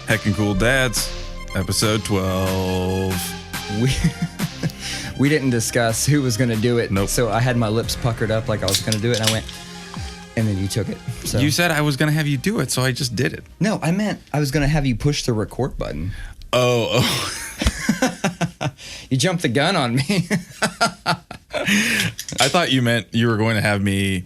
Heckin Cool Dads, episode 12. We didn't discuss who was going to do it. Nope. So I had my lips puckered up like I was going to do it, and I went, and then you took it. So. You said I was going to have you do it, so I just did it. No, I meant I was going to have you push the record button. Oh. You jumped the gun on me. I thought you meant you were going to have me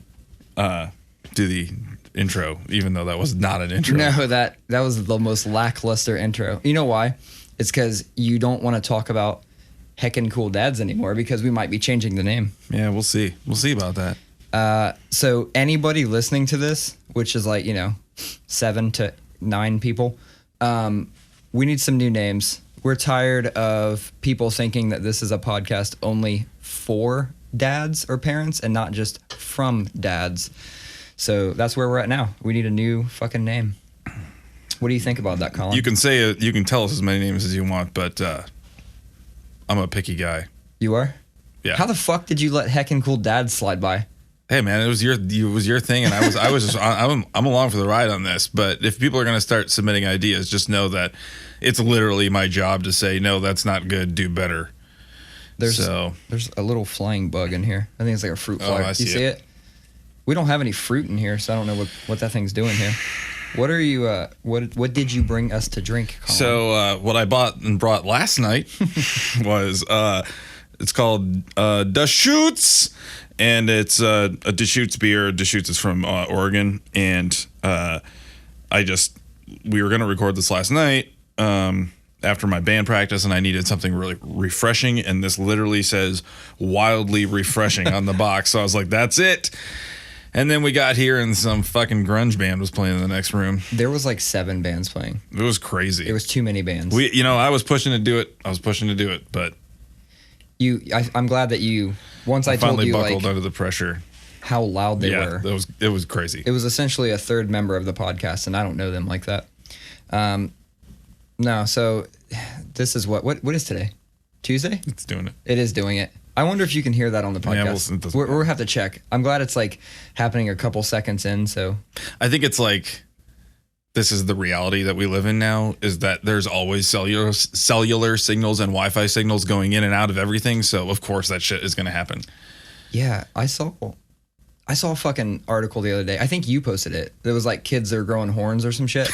do the intro, even though that was not an intro. No, that was the most lackluster intro. You know why? It's because you don't want to talk about Heckin Cool Dads anymore because we might be changing the name. Yeah, we'll see. We'll see about that. So anybody listening to this, which is like, 7 to 9 people, we need some new names. We're tired of people thinking that this is a podcast only for dads or parents and not just from dads. So that's where we're at now. We need a new fucking name. What do you think about that, Colin? You can say it. You can tell us as many names as you want, but I'm a picky guy. You are? Yeah. How the fuck did you let Heckin Cool Dads slide by? Hey man, it was your thing, and I'm along for the ride on this. But if people are gonna start submitting ideas, just know that it's literally my job to say no, that's not good. Do better. There's a little flying bug in here. I think it's like a fruit fly. I You see it? We don't have any fruit in here, so I don't know what that thing's doing here. What are you? What did you bring us to drink, Colin? So what I bought and brought last night was it's called Deschutes, and it's a Deschutes beer. Deschutes is from Oregon, and we were gonna record this last night after my band practice, and I needed something really refreshing, and this literally says wildly refreshing on the box. So I was like, that's it. And then we got here and some fucking grunge band was playing in the next room. There was like 7 bands playing. It was crazy. It was too many bands. I was pushing to do it, but I'm glad that you, once I told you finally buckled under the pressure. How loud they were. It was crazy. It was essentially a third member of the podcast, and I don't know them like that. No, so this is what is today? Tuesday? It's doing it. It is doing it. I wonder if you can hear that on the podcast. Yeah, we'll have to check. I'm glad it's like happening a couple seconds in. So I think it's like this is the reality that we live in now. Is that there's always cellular signals and Wi-Fi signals going in and out of everything. So of course that shit is going to happen. Yeah, I saw a fucking article the other day. I think you posted it. There was like kids that are growing horns or some shit.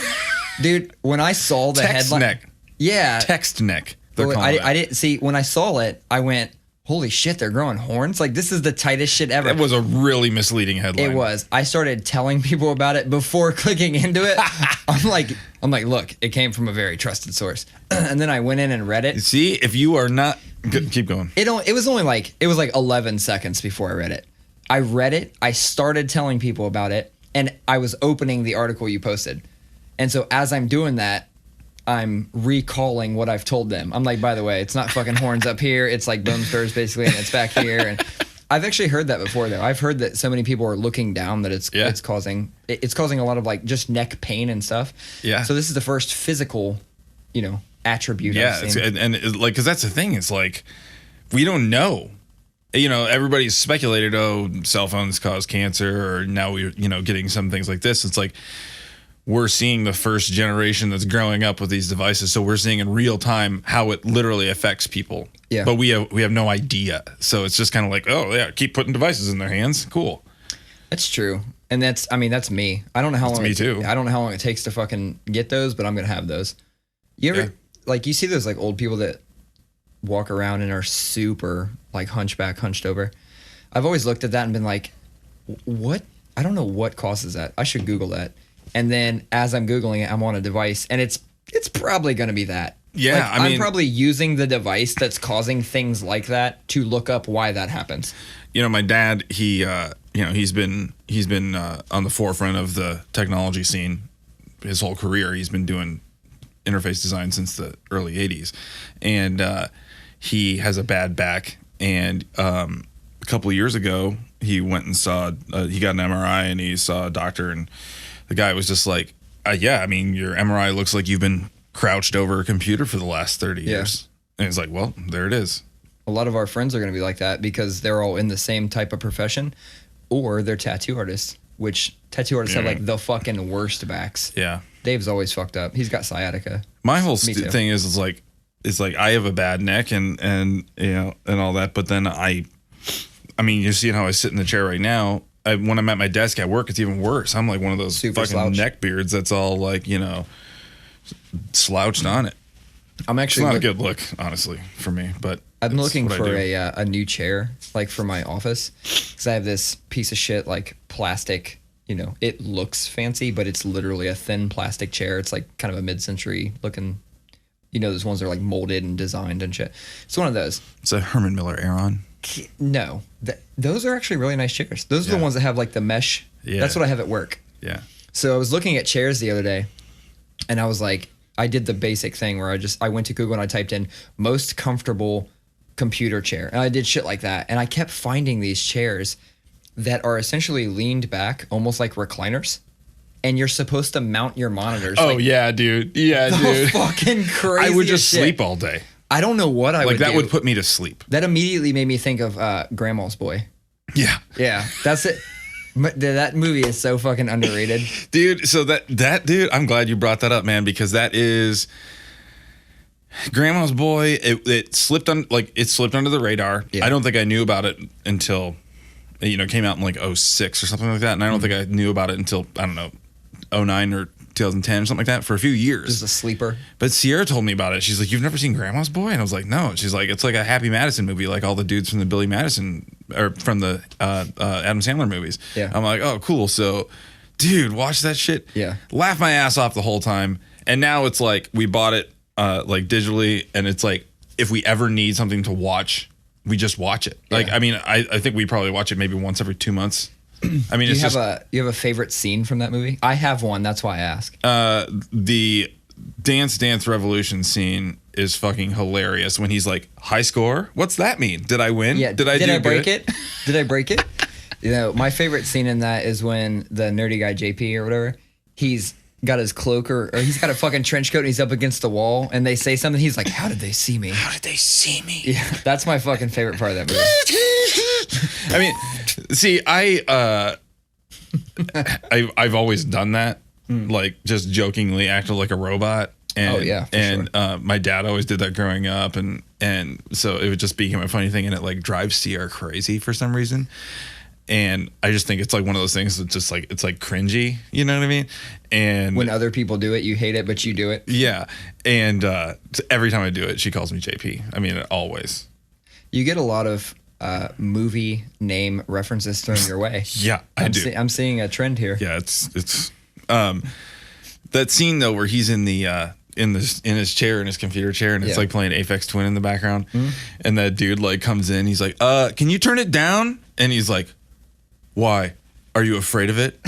Dude, when I saw the headline, neck. Yeah, text neck. I didn't see when I saw it. I went, holy shit, they're growing horns? Like, this is the tightest shit ever. It was a really misleading headline. It was. I started telling people about it before clicking into it. I'm like, look, it came from a very trusted source. And then I went in and read it. See, if you are not... Keep going. It was like 11 seconds before I read it. I read it, I started telling people about it, and I was opening the article you posted. And so as I'm doing that, I'm recalling what I've told them. I'm like, by the way, it's not fucking horns up here. It's like bone spurs basically, and it's back here. And I've actually heard that before, though. I've heard that so many people are looking down that it's causing a lot of like just neck pain and stuff. Yeah. So this is the first physical, attribute. Yeah, because that's the thing. It's like we don't know. Everybody's speculated. Oh, cell phones cause cancer, or now we're getting some things like this. It's like. We're seeing the first generation that's growing up with these devices, so we're seeing in real time how it literally affects people. Yeah. But we have no idea. So it's just kind of like, oh yeah, keep putting devices in their hands. Cool. That's true. And that's me. I don't know how long me too. I don't know how long it takes to fucking get those, but I'm gonna have those. You ever you see those like old people that walk around and are super like hunched over? I've always looked at that and been like, what? I don't know what causes that. I should Google that. And then as I'm Googling it, I'm on a device, and it's probably going to be that. Yeah, I'm probably using the device that's causing things like that to look up why that happens. My dad, he's been on the forefront of the technology scene his whole career. He's been doing interface design since the early 80s. And he has a bad back. And a couple of years ago, he went and he got an MRI, and he saw a doctor, and the guy was just like, your MRI looks like you've been crouched over a computer for the last 30 years. And it's like, well, there it is. A lot of our friends are going to be like that because they're all in the same type of profession, or they're tattoo artists, which tattoo artists have like the fucking worst backs. Yeah. Dave's always fucked up. He's got sciatica. My whole Me too. thing is like I have a bad neck and you know and all that, but then I mean, you're seeing how I sit in the chair right now. When I'm at my desk at work, it's even worse. I'm like one of those Super fucking slouch. neck beards that's all like, you know, slouched on it. I'm It's actually not a good look, honestly, for me. But I'm it's looking what I for do. a new chair, like for my office, because I have this piece of shit like plastic. You know, it looks fancy, but it's literally a thin plastic chair. It's like kind of a mid-century looking. You know, those ones that are like molded and designed and shit. It's one of those. It's a Herman Miller Aeron. No, those are actually really nice chairs. Those are the ones that have like the mesh. Yeah. That's what I have at work. Yeah. So I was looking at chairs the other day, and I was like, I did the basic thing where I went to Google and I typed in most comfortable computer chair, and I did shit like that, and I kept finding these chairs that are essentially leaned back, almost like recliners, and you're supposed to mount your monitors. Oh like, yeah, dude. Yeah, the dude. fucking crazy. I would just shit. sleep all day. I don't know what I would Like that do. would put me to sleep. That immediately made me think of Grandma's Boy. Yeah. Yeah, that's it. That movie is so fucking underrated. Dude, so that dude, I'm glad you brought that up, man, because that is Grandma's Boy. It slipped under the radar. Yeah. I don't think I knew about it until it came out in like 06 or something like that, and I don't think I knew about it until I don't know 09 or 2010 or something like that for a few years. Just a sleeper. But Sierra told me about it. She's like, "You've never seen Grandma's Boy?" And I was like, "No." She's like, "It's like a Happy Madison movie, like all the dudes from the Billy Madison or from the Adam Sandler movies." Yeah. I'm like, "Oh, cool." So, dude, watch that shit. Yeah. Laugh my ass off the whole time. And now it's like we bought it like digitally, and it's like if we ever need something to watch, we just watch it. Like, Yeah. I mean, I think we probably watch it maybe once every 2 months. I mean, Do it's you have just you have a favorite scene from that movie? I have one. That's why I ask. the Dance Revolution scene is fucking hilarious when he's like, "High score? What's that mean? Did I win? Yeah. Did I do break good?" it? Did I break it? My favorite scene in that is when the nerdy guy JP or whatever, he's got his cloak or he's got a fucking trench coat and he's up against the wall and they say something. He's like, "How did they see me?" How did they see me? Yeah, that's my fucking favorite part of that movie. I mean, see, I've always done that, like just jokingly acted like a robot. And, Oh, yeah, for my dad always did that growing up, and so it would just become a funny thing, and it like drives Sierra crazy for some reason. And I just think it's like one of those things that's just like it's like cringy, you know what I mean? And When other people do it, you hate it, but you do it. yeah, and every time I do it, she calls me JP. I mean, always. You get a lot of movie name references thrown your way. Yeah, I do. I'm seeing a trend here. Yeah, it's that scene though where he's in the in his chair, in his computer chair, and it's Yeah. like playing Aphex Twin in the background, and that dude like comes in, he's like, can you turn it down? And he's like, why? Are you afraid of it?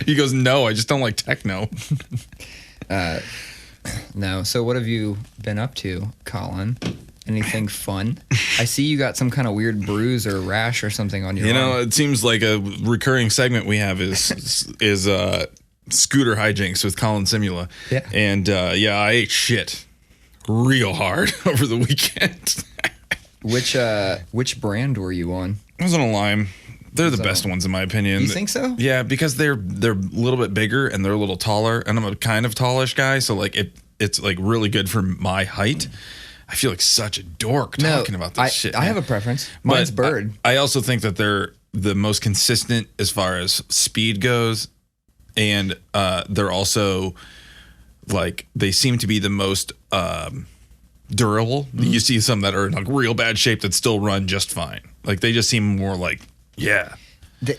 He goes, no, I just don't like techno. No. So what have you been up to, Colin? Anything fun? I see you got some kind of weird bruise or rash or something on your You know, arm. it seems like a recurring segment we have is scooter hijinks with Colin Simula. Yeah. And I ate shit real hard over the weekend. Which brand were you on? I was on a Lime. They're the So- best ones in my opinion. You think so? Yeah, because they're a little bit bigger and they're a little taller, and I'm a kind of tallish guy, so like it's like really good for my height. I feel like such a dork talking about this shit. I man. have a preference. Mine's But Bird. I also think that they're the most consistent as far as speed goes, and they're also like they seem to be the most durable. You see some that are in like real bad shape that still run just fine. Like they just seem more like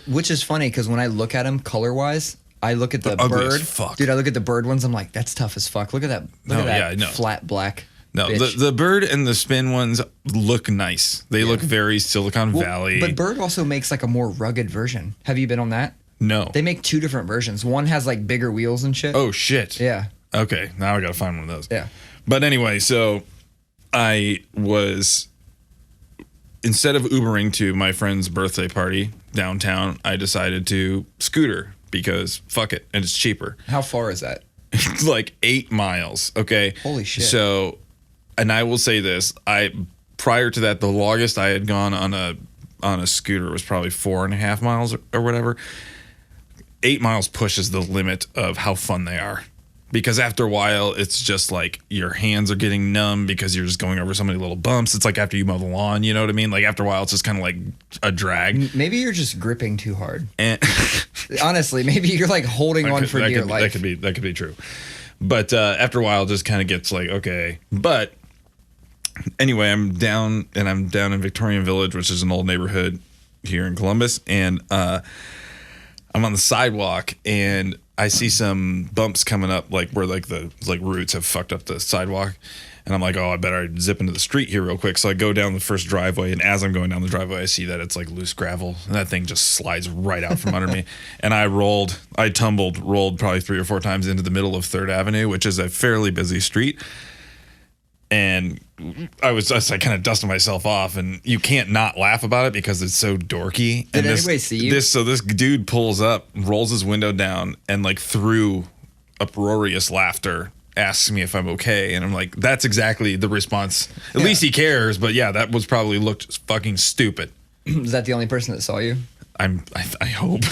Which is funny because when I look at them color wise, I look at the ugly as Bird. fuck. Dude, I look at the Bird ones. I'm like, that's tough as fuck. Look at that. Look at that yeah, I know. flat black. No, bitch. the Bird and the Spin ones look nice. They look very Silicon Well, Valley. But Bird also makes like a more rugged version. Have you been on that? No. They make two different versions. One has like bigger wheels and shit. Oh shit. Yeah. Okay, now I gotta find one of those. Yeah. But anyway, so I was instead of Ubering to my friend's birthday party downtown, I decided to scooter because fuck it, and it's cheaper. How far is that? It's like 8 miles. Okay. Holy shit. So, and I will say this: prior to that, the longest I had gone on a scooter was probably 4.5 miles or whatever. 8 miles pushes the limit of how fun they are. Because after a while, it's just like your hands are getting numb because you're just going over so many little bumps. It's like after you mow the lawn, you know what I mean? Like after a while, it's just kind of like a drag. Maybe you're just gripping too hard. And honestly, maybe you're like holding on for dear life. That could be true. But after a while, it just kind of gets like, okay. But anyway, I'm down in Victorian Village, which is an old neighborhood here in Columbus. And I'm on the sidewalk and I see some bumps coming up, like where like the roots have fucked up the sidewalk, and I'm like, oh, I better zip into the street here real quick. So I go down the first driveway, and as I'm going down the driveway, I see that it's like loose gravel, and that thing just slides right out from under me. And I rolled probably 3 or 4 times into the middle of 3rd Avenue, which is a fairly busy street. And I was just like kind of dusting myself off, and you can't not laugh about it because it's so dorky. Did anybody see you? So this dude pulls up, rolls his window down, and like through uproarious laughter asks me if I'm okay. And I'm like, that's exactly the response. At least he cares. But yeah, that was probably looked fucking stupid. Is that the only person that saw you? I hope.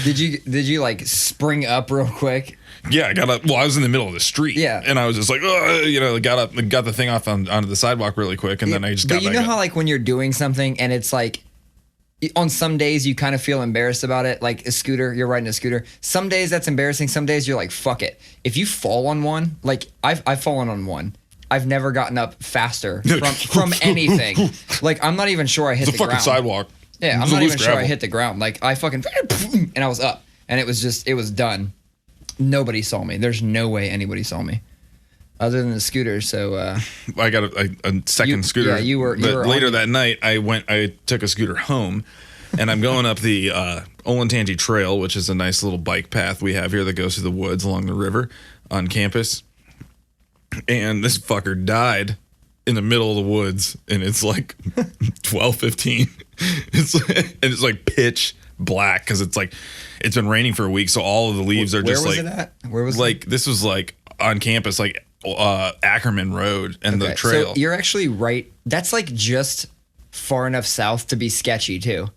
Did you like spring up real quick? Yeah, I got up. Well, I was in the middle of the street. Yeah, and I was just like, got up, and got the thing off onto the sidewalk really quick, and then I just got. But you know how like when you're doing something and it's like, on some days you kind of feel embarrassed about it, like a scooter. You're riding a scooter. Some days that's embarrassing. Some days you're like, fuck it. If you fall on one, like I've fallen on one. I've never gotten up faster from anything. Like I'm not even sure I hit the ground. It's a fucking sidewalk. Yeah, I'm not even sure I hit the ground. Like I fucking and I was up, and it was done. Nobody saw me. There's no way anybody saw me, other than the scooter. So I got a second scooter. Yeah, you were later that night. I took a scooter home, and I'm going up the Olentangy Trail, which is a nice little bike path we have here that goes through the woods along the river on campus. And this fucker died in the middle of the woods, and it's like 12:15. It's like pitch black because it's been raining for a week, so all of the leaves are just like. Where was it at? Where was like this was like on campus, like Ackerman Road and the trail. So you're actually right. That's like just far enough south to be sketchy too.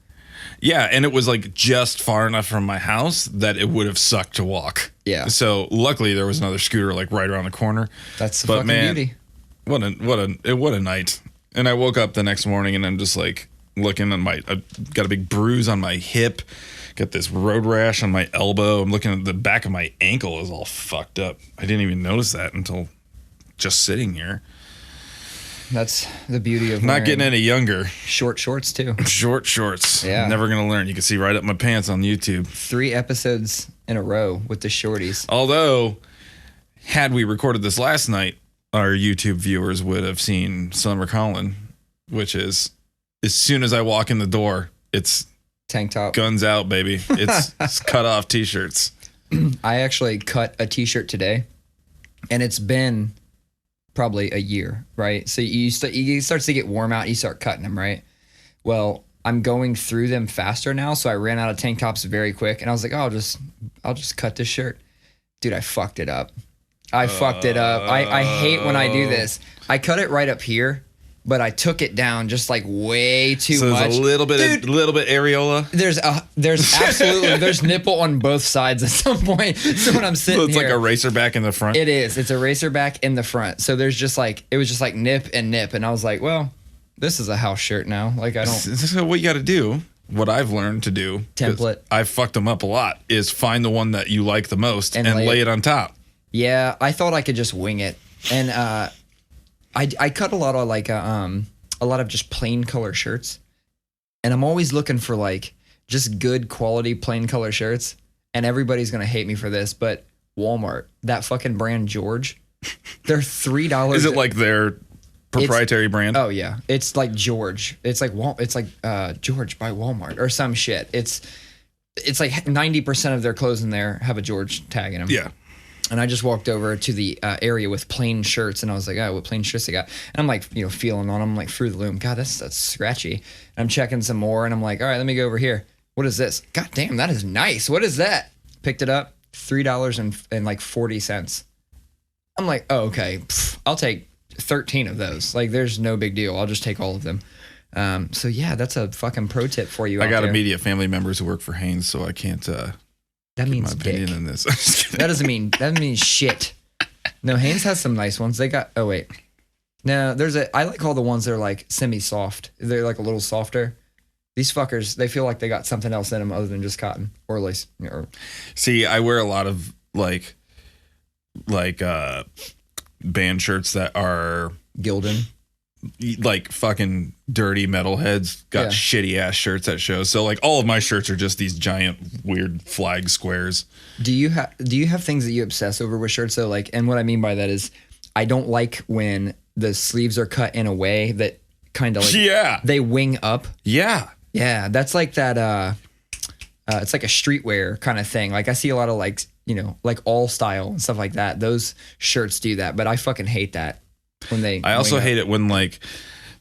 Yeah, and it was like just far enough from my house that it would have sucked to walk. Yeah. So luckily there was another scooter like right around the corner. That's the fucking beauty. What a night. And I woke up the next morning and I'm just like looking at I've got a big bruise on my hip, got this road rash on my elbow. I'm looking at the back of my ankle is all fucked up. I didn't even notice that until just sitting here. That's the beauty of not getting any younger. Short shorts too. Short shorts. Yeah. Never gonna learn. You can see right up my pants on YouTube. 3 episodes in a row with the shorties. Although, had we recorded this last night, our YouTube viewers would have seen Summer Colin, which is as soon as I walk in the door, it's tank top, guns out, baby. It's cut off t-shirts. I actually cut a t-shirt today, and it's been probably a year, right? So you starts to get warm out, you start cutting them, right? Well, I'm going through them faster now, so I ran out of tank tops very quick, and I was like, oh, I'll just cut this shirt. Dude, I fucked it up. I fucked it up. I hate when I do this. I cut it right up here, but I took it down just like way too much. So there's a little bit areola. There's absolutely there's nipple on both sides at some point. So when I'm sitting it's here, like a racer back in the front. It is. It's a racer back in the front. So it was just like nip and nip, and I was like, well, this is a house shirt now. Like I don't. This is what you got to do. What I've learned to do, template. I've fucked them up a lot. Is find the one that you like the most and lay it on top. Yeah, I thought I could just wing it, and I cut a lot of just plain color shirts, and I'm always looking for like just good quality plain color shirts. And everybody's gonna hate me for this, but Walmart, that fucking brand George, they're $3. Is it like their proprietary brand? Oh yeah, it's like George. It's like George by Walmart or some shit. It's like 90% of their clothes in there have a George tag in them. Yeah. And I just walked over to the area with plain shirts, and I was like, oh, what plain shirts they got? And I'm like, feeling on them, like Fruit of the Loom. God, that's scratchy. And I'm checking some more, and I'm like, all right, let me go over here. What is this? God damn, that is nice. What is that? Picked it up, $3.40. I'm like, oh, okay. I'll take 13 of those. Like, there's no big deal. I'll just take all of them. So yeah, that's a fucking pro tip for you. I got immediate family members who work for Hanes, so I can't That my means opinion dick. in this. I'm just kidding. That means shit. No, Hanes has some nice ones. They got. Oh wait, no. I like all the ones that are like semi-soft. They're like a little softer. These fuckers, they feel like they got something else in them other than just cotton or lace. See, I wear a lot of like band shirts that are Gildan. like fucking dirty metalheads got shitty ass shirts at shows. So like all of my shirts are just these giant weird flag squares. Do you have things that you obsess over with shirts though? Like, and what I mean by that is, I don't like when the sleeves are cut in a way that kind of like they wing up. Yeah. Yeah, that's like that. It's like a streetwear kind of thing. Like I see a lot of like, you know, like all style and stuff like that. Those shirts do that, but I fucking hate that when they. I also hate it when like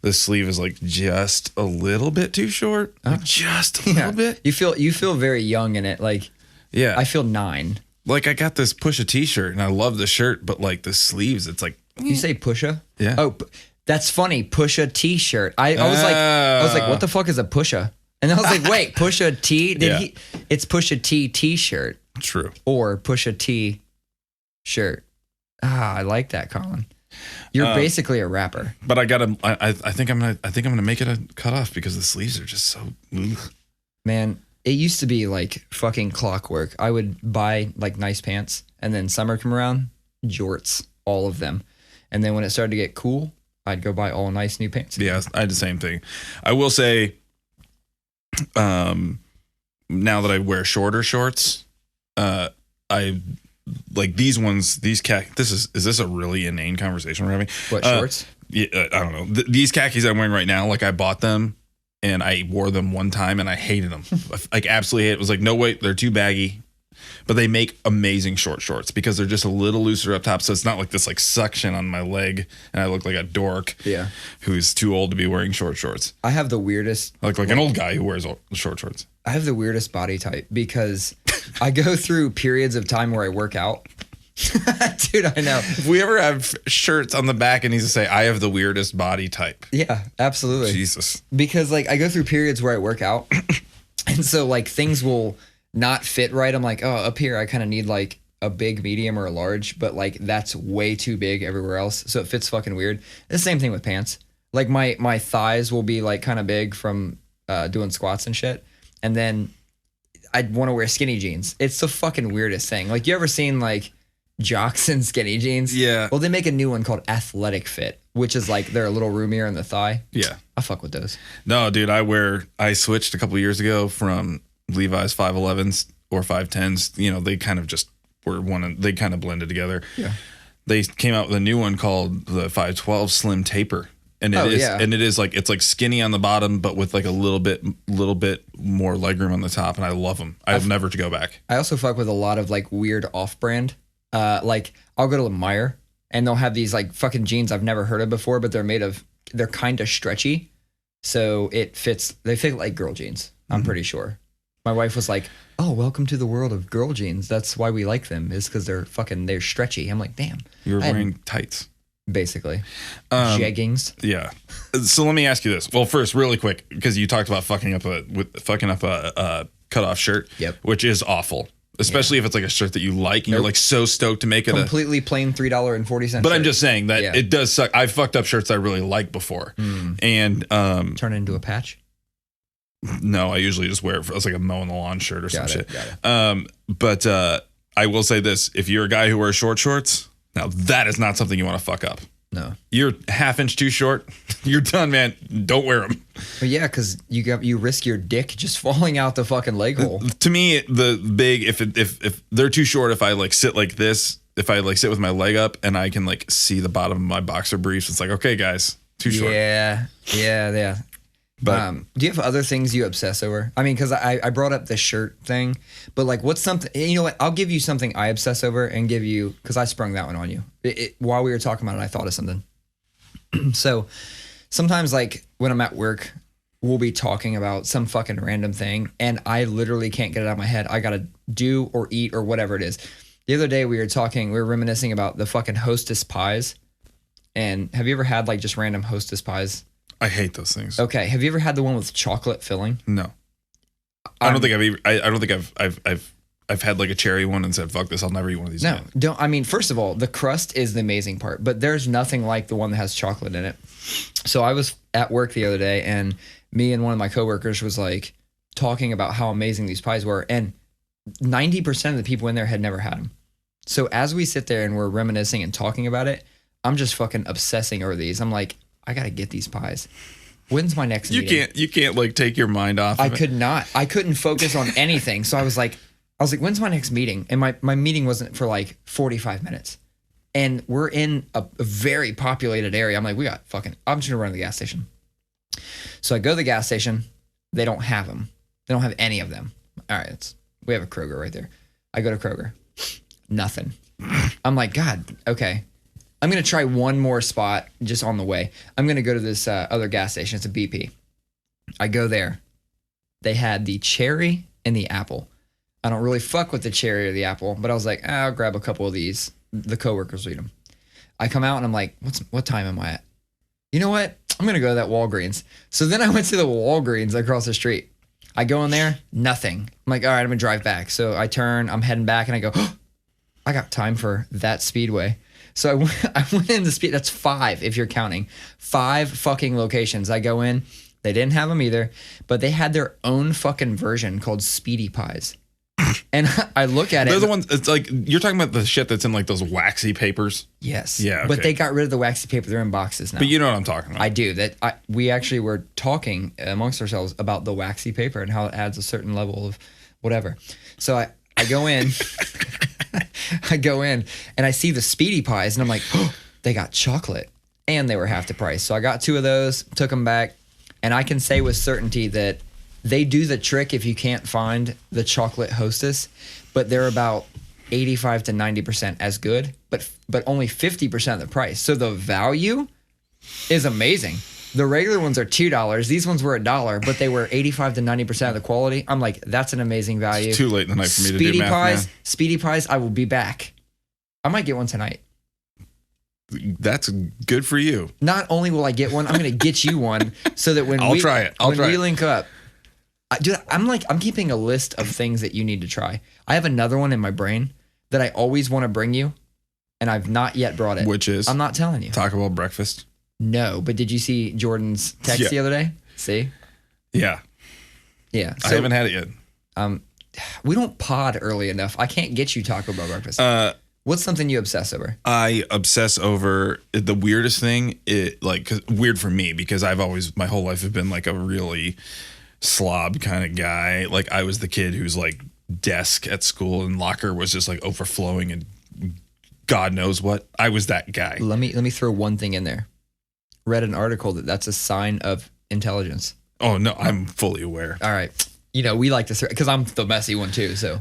the sleeve is like just a little bit too short, like just a little bit. You feel very young in it. Like I feel 9. Like I got this Pusha t-shirt and I love the shirt, but like the sleeves, it's like you say Pusha. Yeah. Oh, that's funny. Pusha t-shirt. I was like, what the fuck is a Pusha? And I was like, wait, Pusha T? It's Pusha T t-shirt. True. Or Pusha T shirt. I like that, Colin. You're basically a rapper. But I think I'm gonna make it a cutoff because the sleeves are just so. Ugh. Man, it used to be like fucking clockwork. I would buy like nice pants, and then summer come around, jorts, all of them. And then when it started to get cool, I'd go buy all nice new pants. Yeah, I had the same thing. I will say, now that I wear shorter shorts, I like these ones. Is this a really inane conversation we're having? What shorts? Yeah, I don't know. These khakis I'm wearing right now, like I bought them and I wore them one time and I hated them. Like absolutely hate it. It was like, no, wait, they're too baggy. But they make amazing short shorts because they're just a little looser up top. So it's not like this like suction on my leg and I look like a dork who's too old to be wearing short shorts. I have the weirdest... Like an old guy who wears short shorts. I have the weirdest body type because I go through periods of time where I work out. Dude, I know. If we ever have shirts on the back, it needs to say, I have the weirdest body type. Yeah, absolutely. Jesus. Because like I go through periods where I work out. And so like things will not fit right. I'm like, oh, up here I kind of need like a big, medium, or a large, but like that's way too big everywhere else. So it fits fucking weird. The same thing with pants. Like my thighs will be like kind of big from doing squats and shit. And then I'd want to wear skinny jeans. It's the fucking weirdest thing. Like you ever seen like jocks in skinny jeans? Yeah. Well, they make a new one called Athletic Fit, which is like they're a little roomier in the thigh. Yeah. I fuck with those. No, dude, I switched a couple of years ago from Levi's 511s or 510s. You know, they kind of just were they kind of blended together. Yeah. They came out with a new one called the 512 Slim Taper. And it is like, it's like skinny on the bottom, but with like a little bit more legroom on the top. And I love them. I'll never to go back. I also fuck with a lot of like weird off-brand. Like I'll go to Meyer and they'll have these like fucking jeans I've never heard of before, but they're kind of stretchy. So they fit like girl jeans. I'm pretty sure. My wife was like, oh, welcome to the world of girl jeans. That's why we like them, is because they're stretchy. I'm like, damn. You were wearing tights. Basically. Jeggings. Yeah. So let me ask you this. Well, first, really quick, because you talked about fucking up a cutoff shirt, which is awful. Especially if it's like a shirt that you like and you're like so stoked to make it completely plain $3.40 shirt. But I'm just saying that it does suck. I've fucked up shirts I really liked before. And turn it into a patch? No, I usually just wear it as like a mow on the lawn shirt or some shit. Got it. But I will say this. If you're a guy who wears short shorts, now that is not something you want to fuck up. No. You're half inch too short. You're done, man. Don't wear them. But yeah, because you risk your dick just falling out the fucking leg hole. To me, if they're too short, if I like sit like this, if I like sit with my leg up and I can like see the bottom of my boxer briefs, it's like, okay, guys, too short. Yeah. But do you have other things you obsess over? I mean, because I brought up the shirt thing, but like, what's something? You know what? I'll give you something I obsess over, and give you, because I sprung that one on you while we were talking about it. I thought of something. So sometimes, like when I'm at work, we'll be talking about some fucking random thing, and I literally can't get it out of my head. I gotta do or eat or whatever it is. The other day we were reminiscing about the fucking Hostess pies. And have you ever had like just random Hostess pies? I hate those things. Okay. Have you ever had the one with chocolate filling? No. I don't think I've I've had like a cherry one and said, fuck this, I'll never eat one of these No, again. don't. I mean, first of all, the crust is the amazing part, but there's nothing like the one that has chocolate in it. So I was at work the other day, and me and one of my coworkers was like talking about how amazing these pies were, and 90% of the people in there had never had them. So as we sit there and we're reminiscing and talking about it, I'm just fucking obsessing over these. I'm like, I gotta get these pies. When's my next meeting? You can't like take your mind off of it. I could not. I couldn't focus on anything. So I was like, when's my next meeting? And my meeting wasn't for like 45 minutes. And we're in a very populated area. I'm like, I'm just gonna run to the gas station. So I go to the gas station. They don't have them. They don't have any of them. All right, we have a Kroger right there. I go to Kroger. Nothing. I'm like, God, okay. I'm going to try one more spot just on the way. I'm going to go to this other gas station. It's a BP. I go there. They had the cherry and the apple. I don't really fuck with the cherry or the apple, but I was like, I'll grab a couple of these. The coworkers eat them. I come out and I'm like, what time am I at? You know what? I'm going to go to that Walgreens. So then I went to the Walgreens across the street. I go in there, nothing. I'm like, all right, I'm going to drive back. So I turn, I'm heading back, and I go, I got time for that Speedway. So I went in the speed. That's 5 if you're counting. 5 fucking locations. I go in. They didn't have them either, but they had their own fucking version called Speedy Pies. And I look at it. They're the ones. It's like you're talking about the shit that's in like those waxy papers. Yes. Yeah. Okay. But they got rid of the waxy paper. They're in boxes now. But you know what I'm talking about. I do. We actually were talking amongst ourselves about the waxy paper and how it adds a certain level of whatever. So I go in. I go in and I see the Speedy Pies, and I'm like, they got chocolate, and they were half the price. So I got 2 of those, took them back, and I can say with certainty that they do the trick if you can't find the chocolate Hostess, but they're about 85 to 90% as good, but only 50% of the price. So the value is amazing. The regular ones are $2. These ones were $1, but they were 85 to 90% of the quality. I'm like, that's an amazing value. It's too late in the night for me to do math, man. Speedy Pies, I will be back. I might get one tonight. That's good for you. Not only will I get one, I'm going to get you one so that when I'll try it. When we link up, dude, I'm keeping a list of things that you need to try. I have another one in my brain that I always want to bring you, and I've not yet brought it. Which is? I'm not telling you. Taco Bell breakfast. No, but did you see Jordan's text the other day? See? Yeah. Yeah. So, I haven't had it yet. We don't pod early enough. I can't get you Taco Bell breakfast. What's something you obsess over? I obsess over the weirdest thing. Weird for me because I've always my whole life have been like a really slob kind of guy. Like I was the kid whose like desk at school and locker was just like overflowing and God knows what. I was that guy. Let me throw one thing in there. Read an article that's a sign of intelligence. Oh no, I'm fully aware. All right. You know, we like to because I'm the messy one too. So,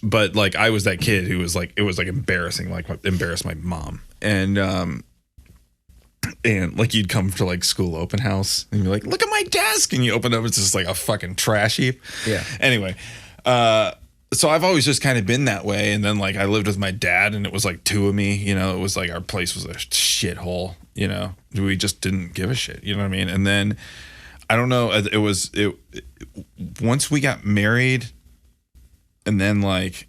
but like I was that kid who was like, it was like embarrassing, like embarrass my mom, and like you'd come to like school open house and you're like, look at my desk, and you open up, it's just like a fucking trash heap. Yeah. Anyway, so I've always just kind of been that way, and then like I lived with my dad, and it was like 2 of me. You know, it was like our place was a shithole. You know, we just didn't give a shit. You know what I mean? And then I don't know. It once we got married, and then like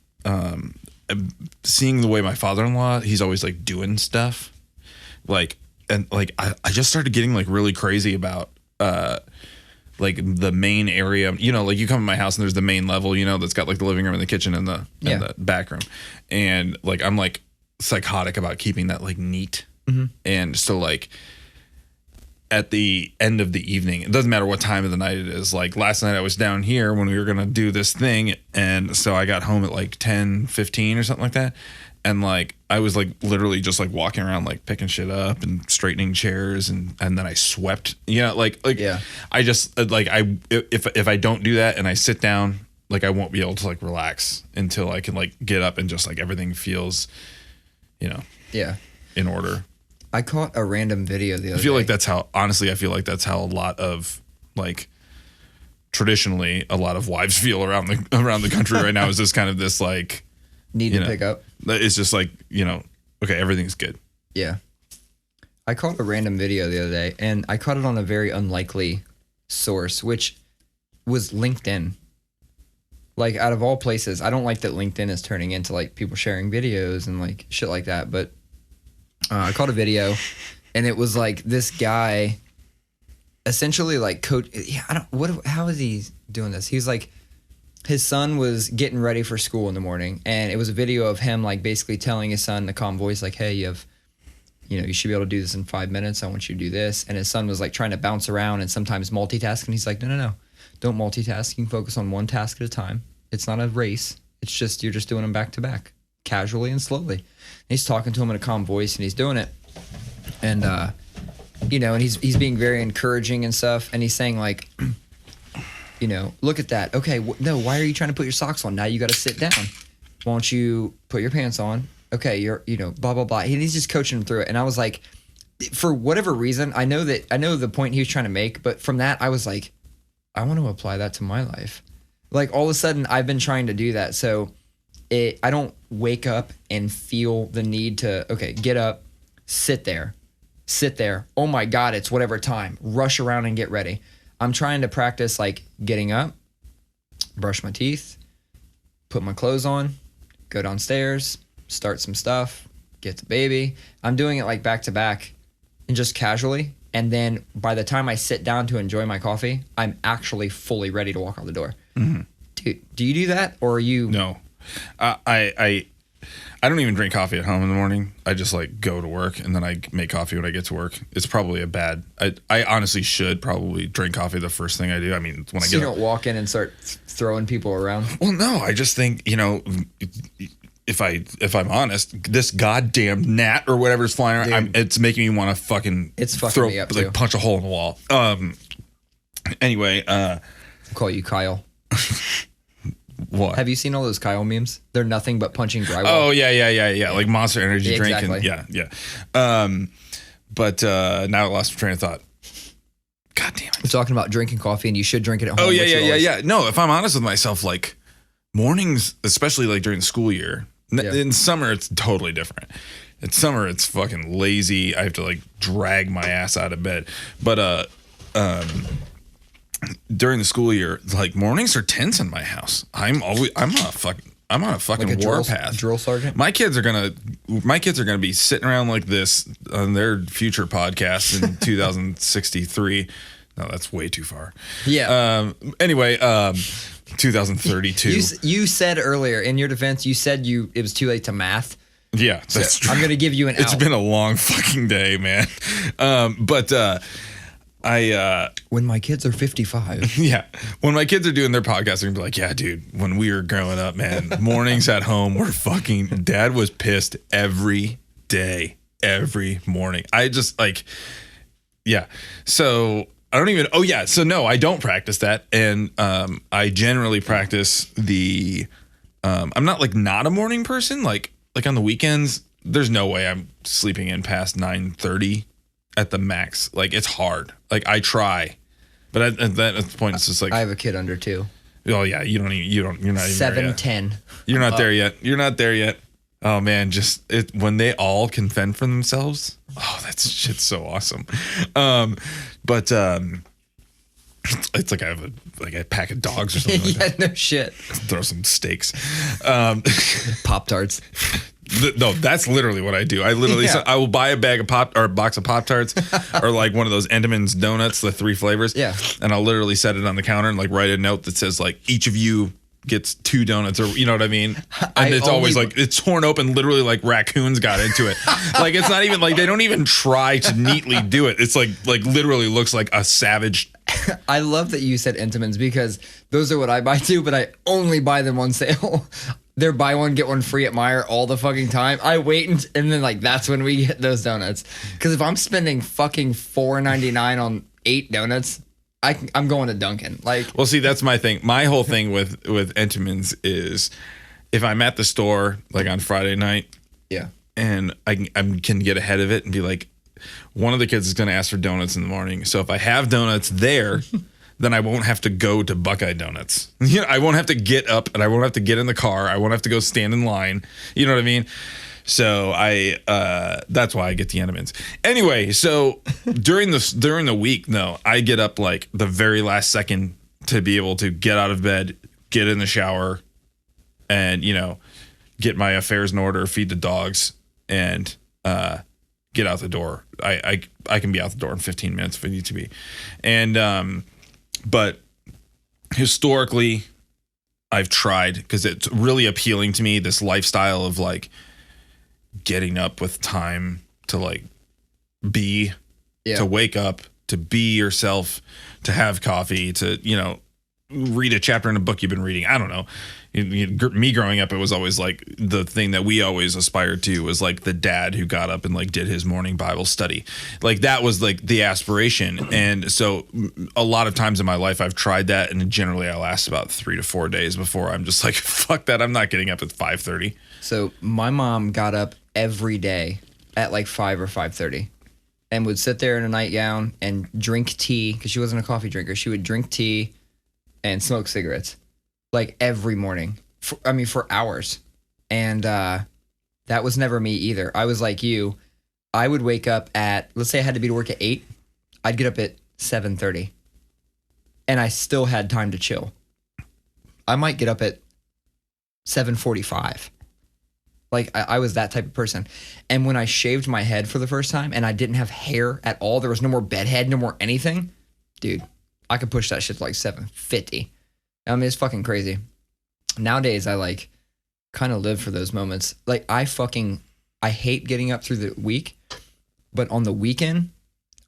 seeing the way my father-in-law, he's always like doing stuff, like and like I just started getting like really crazy about like the main area. You know, like you come to my house and there's the main level, you know, that's got like the living room and the kitchen and the back room, and like I'm like psychotic about keeping that like neat. Mm-hmm. And so like at the end of the evening, it doesn't matter what time of the night it is. Like last night I was down here when we were going to do this thing. And so I got home at like 10:15 or something like that. And like, I was like literally just like walking around, like picking shit up and straightening chairs. And then I swept, you know, like, yeah. I just like, if I don't do that and I sit down, like I won't be able to like relax until I can like get up and just like everything feels, you know, in order. I caught a random video the other day. I feel like that's how a lot of like traditionally a lot of wives feel around the country right now is just kind of this like need to pick up. It's just like, you know, okay, everything's good. Yeah. I caught a random video the other day, and I caught it on a very unlikely source, which was LinkedIn. Like, out of all places, I don't like that LinkedIn is turning into like people sharing videos and like shit like that. But I caught a video, and it was like this guy, essentially like coach. Yeah, how is he doing this? He was like, his son was getting ready for school in the morning, and it was a video of him like basically telling his son in a calm voice, like, "Hey, you should be able to do this in 5 minutes. I want you to do this." And his son was like trying to bounce around and sometimes multitask, and he's like, "No. Don't multitask. You can focus on one task at a time. It's not a race. It's just, you're just doing them back to back, casually and slowly." And he's talking to him in a calm voice, and he's doing it. And, and he's being very encouraging and stuff. And he's saying like, "Look at that. Okay, no, why are you trying to put your socks on? Now you got to sit down. Why don't you put your pants on? Okay, you're, blah, blah, blah." And he's just coaching him through it. And I was like, for whatever reason, I know the point he was trying to make, but from that, I was like, I want to apply that to my life. Like, all of a sudden, I've been trying to do that. So I don't wake up and feel the need to, okay, get up, sit there. Oh my God, it's whatever time. Rush around and get ready. I'm trying to practice like getting up, brush my teeth, put my clothes on, go downstairs, start some stuff, get the baby. I'm doing it like back to back and just casually. And then by the time I sit down to enjoy my coffee, I'm actually fully ready to walk out the door. Mm-hmm. Dude, do you do that, or are you? No, I don't even drink coffee at home in the morning. I just like go to work, and then I make coffee when I get to work. It's probably I honestly should probably drink coffee the first thing I do. I mean, when I get you don't walk in and start throwing people around. Well, no, I just think, if I'm honest, this goddamn gnat or whatever's flying around, it's making me want to fucking me up too. Punch a hole in the wall. Anyway, I'll call you Kyle. What? Have you seen all those Kyle memes? They're nothing but punching drywall. Oh yeah. Like Monster Energy drink. Exactly. And, yeah. But now I lost my train of thought. God damn it. We're talking about drinking coffee, and you should drink it at home. Oh yeah. No, if I'm honest with myself, like mornings, especially like during the school year. In summer, it's totally different. In summer, it's fucking lazy. I have to like drag my ass out of bed. But during the school year, like mornings are tense in my house. I'm on a fucking like warpath. Drill sergeant. My kids are gonna be sitting around like this on their future podcast in 2063. No, that's way too far. Yeah. Anyway, 2032. You said earlier, in your defense, you said it was too late to math. Yeah, that's true. I'm gonna give you an It's out. been a long fucking day, man. When my kids are 55. Yeah. When my kids are doing their podcast, they're gonna be like, "Yeah, dude, when we were growing up, man, mornings at home were fucking, Dad was pissed every day, every morning." I just like, yeah. So I don't even, so no, I don't practice that. And I generally practice I'm not a morning person. Like on the weekends, there's no way I'm sleeping in past 9:30 at the max. Like, it's hard. Like, I try, but at that point, it's just like, I have a kid under 2. Oh yeah, you're not even 7-10. You're not there yet. You're not there yet. Oh man, just when they all can fend for themselves. Oh, that shit's so awesome. It's like I have a pack of dogs or something like that. Yeah, no shit. Throw some steaks. Pop-Tarts. No, that's literally what I do. I literally, I will buy a bag of a box of Pop-Tarts or like one of those Entenmanns donuts, the 3 flavors. Yeah. And I'll literally set it on the counter and like write a note that says like, each of you gets 2 donuts, or you know what I mean? And it's always like, it's torn open, literally like raccoons got into it. Like, it's not even like, they don't even try to neatly do it. It's like literally looks like a savage. I love that you said Entenmanns, because those are what I buy too, but I only buy them on sale. They're buy one, get one free at Meijer all the fucking time. I wait and then like that's when we get those donuts. Because if I'm spending fucking $4.99 on 8 donuts, I'm going to Dunkin'. Like, well, see, that's my thing. My whole thing with Entenmann's is if I'm at the store like on Friday night, and I can get ahead of it and be like, one of the kids is going to ask for donuts in the morning. So if I have donuts there, then I won't have to go to Buckeye Donuts. I won't have to get up and I won't have to get in the car. I won't have to go stand in line. You know what I mean? So that's why I get the Entenmann's. Anyway, so during the week, no, I get up like the very last second to be able to get out of bed, get in the shower and, get my affairs in order, feed the dogs, and get out the door. I can be out the door in 15 minutes if I need to be. And but historically, I've tried, because it's really appealing to me, this lifestyle of like getting up with time to like be, to wake up, to be yourself, to have coffee, to, read a chapter in a book you've been reading. I don't know. Me growing up, it was always like the thing that we always aspired to was like the dad who got up and like did his morning Bible study. Like that was like the aspiration. And so a lot of times in my life, I've tried that. And generally I last about 3 to 4 days before I'm just like, fuck that. I'm not getting up at 5:30. So my mom got up every day at like 5 or 5:30 and would sit there in a nightgown and drink tea, because she wasn't a coffee drinker. She would drink tea and smoke cigarettes like every morning for hours. And that was never me either. I was like you. I would wake up at, let's say I had to be to work at 8. I'd get up at 7:30 and I still had time to chill. I might get up at 7:45. Like I was that type of person. And when I shaved my head for the first time and I didn't have hair at all, there was no more bedhead, no more anything, dude, I could push that shit to like 7:50. I mean, it's fucking crazy. Nowadays, I like kind of live for those moments. Like I hate getting up through the week, but on the weekend,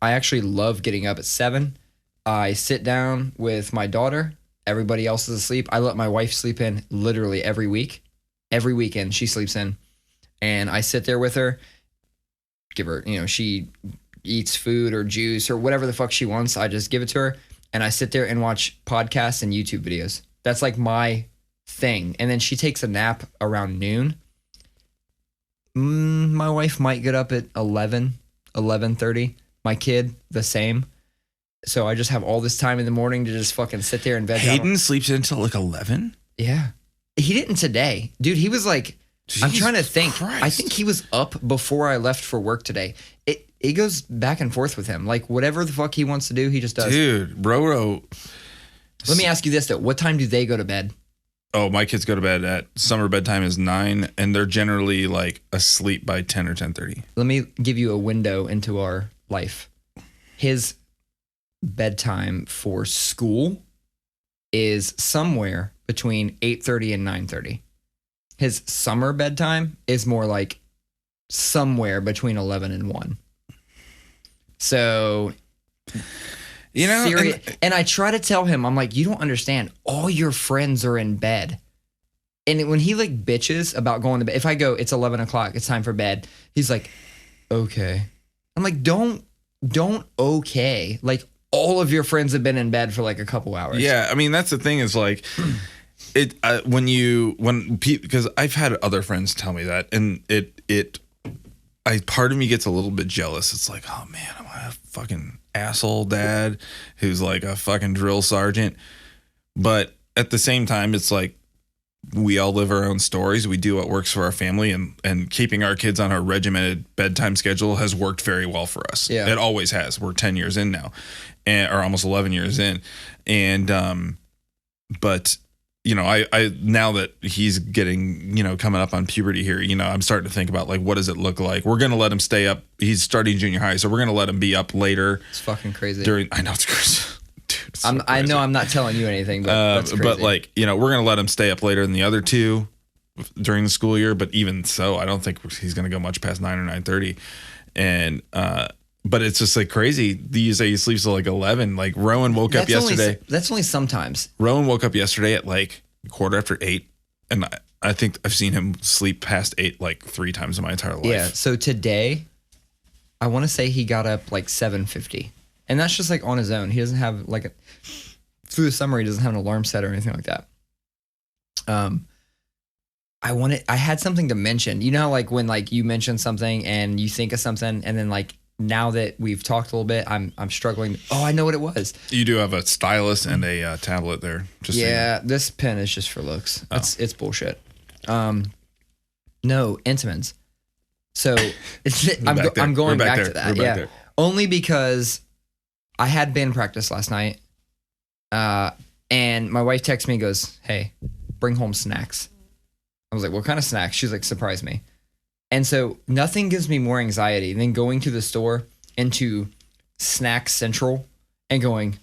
I actually love getting up at 7. I sit down with my daughter. Everybody else is asleep. I let my wife sleep in literally every week. Every weekend she sleeps in, and I sit there with her, give her, she eats food or juice or whatever the fuck she wants. I just give it to her, and I sit there and watch podcasts and YouTube videos. That's like my thing. And then she takes a nap around noon. My wife might get up at 11:30. My kid, the same. So I just have all this time in the morning to just fucking sit there and veg out. Hayden sleeps until like 11? Yeah. He didn't today. Dude, he was like, I'm trying to think. Christ. I think he was up before I left for work today. It goes back and forth with him. Like, whatever the fuck he wants to do, he just does. Dude, Roro. Let me ask you this, though. What time do they go to bed? Oh, my kids go to bed at summer bedtime is 9, and they're generally like asleep by 10 or 10:30. Let me give you a window into our life. His bedtime for school is somewhere between 8:30 and 9:30. His summer bedtime is more like somewhere between 11 and 1. So, and I try to tell him, I'm like, you don't understand. All your friends are in bed. And when he like bitches about going to bed, if I go, it's 11 o'clock, it's time for bed. He's like, okay. I'm like, don't okay. Like, all of your friends have been in bed for like a couple hours. Yeah, I mean that's the thing is like because I've had other friends tell me that, and part of me gets a little bit jealous. It's like, oh man, I'm a fucking asshole dad who's like a fucking drill sergeant. But at the same time, it's like we all live our own stories. We do what works for our family, and keeping our kids on a regimented bedtime schedule has worked very well for us. Yeah. It always has. We're 10 years in now, or almost 11 years in. And, but I now that he's getting, coming up on puberty here, I'm starting to think about like, what does it look like? We're going to let him stay up. He's starting junior high. So we're going to let him be up later. It's fucking crazy. I know it's crazy. Dude, so I know I'm not telling you anything, but that's crazy. But like, we're going to let him stay up later than the other two during the school year. But even so, I don't think he's going to go much past 9 or 9:30. And, but it's just like crazy. You say he sleeps till like 11. Like Rowan woke up yesterday. That's only sometimes. Rowan woke up yesterday at like 8:15. And I think I've seen him sleep past 8 like 3 times in my entire life. Yeah. So today, I want to say he got up like 7:50. And that's just like on his own. He doesn't have like through the summer, he doesn't have an alarm set or anything like that. I had something to mention. You know how like when like you mention something and you think of something, and then like now that we've talked a little bit, I'm struggling. Oh, I know what it was. You do have a stylus and a tablet there. Just yeah, so this pen is just for looks. Oh. It's bullshit. No, Entenmanns. So I'm going back to that. Yeah, there. Only because I had band practice last night. And my wife texts me and goes, hey, bring home snacks. I was like, what kind of snacks? She's like, surprise me. And so nothing gives me more anxiety than going to the store into Snack Central and going,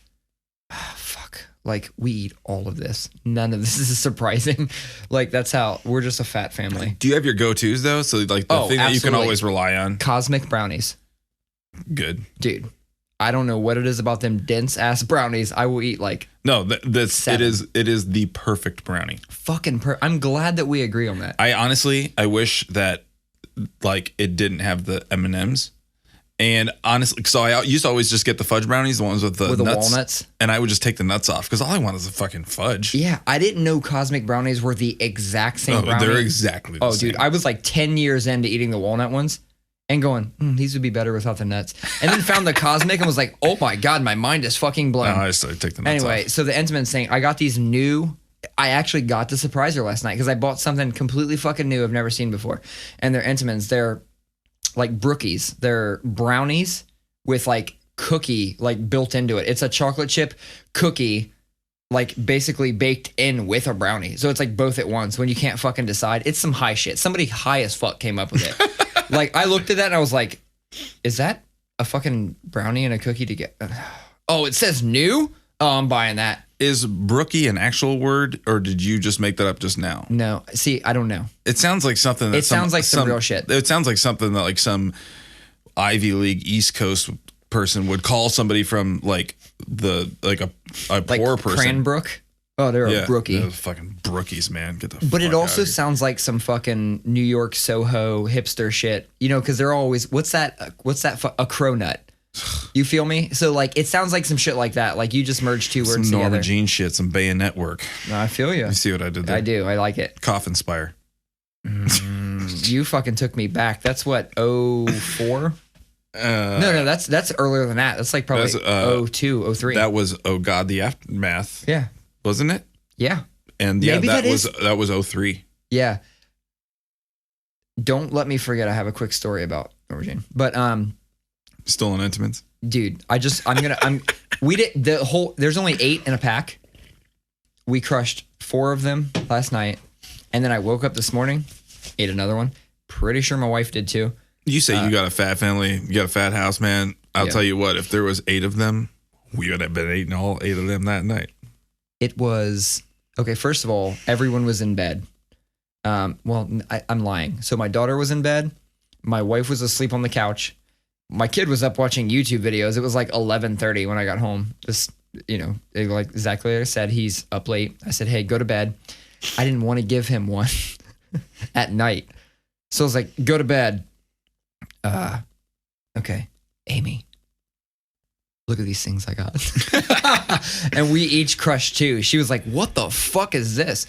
fuck, like we eat all of this. None of this is surprising. Like that's how we're just a fat family. Do you have your go-tos though? So like the thing that you can always rely on? Cosmic brownies. Good. Dude, I don't know what it is about them dense ass brownies. I will eat like it is the perfect brownie. I'm glad that we agree on that. I wish that like it didn't have the M&Ms. And honestly, so I used to always just get the fudge brownies, the ones with the walnuts. And I would just take the nuts off because all I want is the fucking fudge. Yeah, I didn't know cosmic brownies were the exact same brownie. They're exactly the same. Dude, I was like 10 years into eating the walnut ones and going, these would be better without the nuts. And then found the cosmic and was like, oh my God, my mind is fucking blown. No, I just take the nuts off. So the Entenmanns thing, I got these new... I actually got to surprise her last night because I bought something completely fucking new I've never seen before. And they're Entenmanns. They're like brookies. They're brownies with like cookie like built into it. It's a chocolate chip cookie like basically baked in with a brownie. So it's like both at once when you can't fucking decide. It's some high shit. Somebody high as fuck came up with it. Like I looked at that and I was like, is that a fucking brownie and a cookie to get? Oh, it says new? Oh, I'm buying that. Is brookie an actual word, or did you just make that up just now? No. See, I don't know. It sounds like something. That sounds like some real shit. It sounds like something that like some Ivy League East Coast person would call somebody from like a poor person. Cranbrook. Oh, they're a brookie. They're fucking brookies, man. Get the. But fuck it also sounds like some fucking New York Soho hipster shit. You know, because they're always what's that? A cronut. You feel me? So like it sounds like some shit like that. Like you just merged two words together. Some Norma Jean shit, some Bayonet work. No, I feel you. You see what I did there? I do. I like it. Coffin Spire. You fucking took me back. That's what 04? No, that's earlier than that. That's like probably 02, 03. That was Oh God, the Aftermath. Yeah. Wasn't it? Yeah. And yeah, that was 03. Yeah. Don't let me forget I have a quick story about Norma Jean. But still on Entenmanns? Dude, there's only 8 in a pack. We crushed 4 of them last night. And then I woke up this morning, ate another one. Pretty sure my wife did too. You say you got a fat family, you got a fat house, man. I'll tell you what, if there was 8 of them, we would have been eating all 8 of them that night. It was, okay, first of all, everyone was in bed. I'm lying. So my daughter was in bed. My wife was asleep on the couch. My kid was up watching YouTube videos. It was like 11:30 when I got home. Like exactly like I said, he's up late. I said, hey, go to bed. I didn't want to give him one at night. So I was like, go to bed. Okay, Amy, look at these things I got. And we each crushed 2. She was like, what the fuck is this?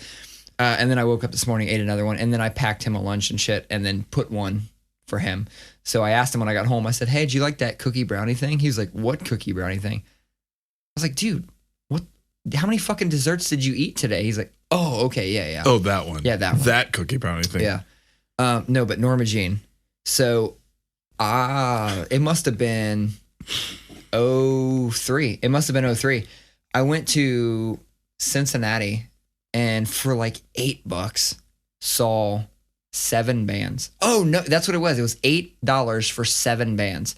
And then I woke up this morning, ate another one, and then I packed him a lunch and shit and then put one for him. So I asked him when I got home, I said, hey, do you like that cookie brownie thing? He was like, what cookie brownie thing? I was like, dude, what? How many fucking desserts did you eat today? He's like, oh, okay, yeah. Oh, that one. Yeah, that one. That cookie brownie thing. Yeah. No, but Norma Jean. So it must have been 03. It must have been 03. I went to Cincinnati and for like $8 saw 7 bands. Oh no, that's what it was. It was $8 for 7 bands.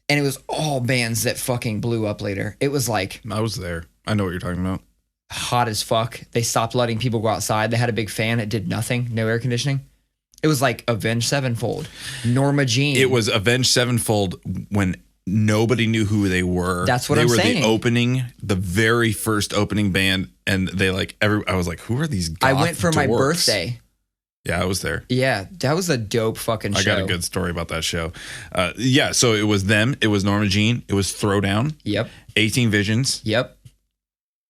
And it was all bands that fucking blew up later. It was like, I was there. I know what you're talking about. Hot as fuck. They stopped letting people go outside. They had a big fan. It did nothing. No air conditioning. It was like Avenged Sevenfold, Norma Jean. It was Avenged Sevenfold when nobody knew who they were. That's what I'm saying. They were the very first opening band, and they I was like, who are these goth I went for dorks? my birthday. Yeah, I was there. Yeah, that was a dope fucking show. I got a good story about that show. So it was them. It was Norma Jean. It was Throwdown. Yep. 18 Visions. Yep.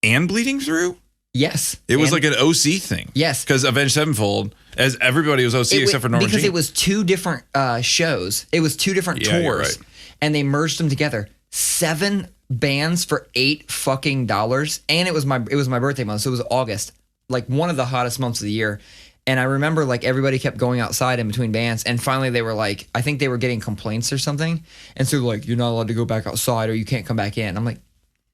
And Bleeding Through? Yes. It was like an OC thing. Yes. Because Avenged Sevenfold, as everybody was OC except for Norma Jean. Because it was 2 different shows. It was 2 different tours. You're right. And they merged them together. 7 bands for $8 fucking dollars. And it was my birthday month, so it was August. Like one of the hottest months of the year. And I remember like everybody kept going outside in between bands. And finally they were like, I think they were getting complaints or something. And so like, you're not allowed to go back outside or you can't come back in. I'm like,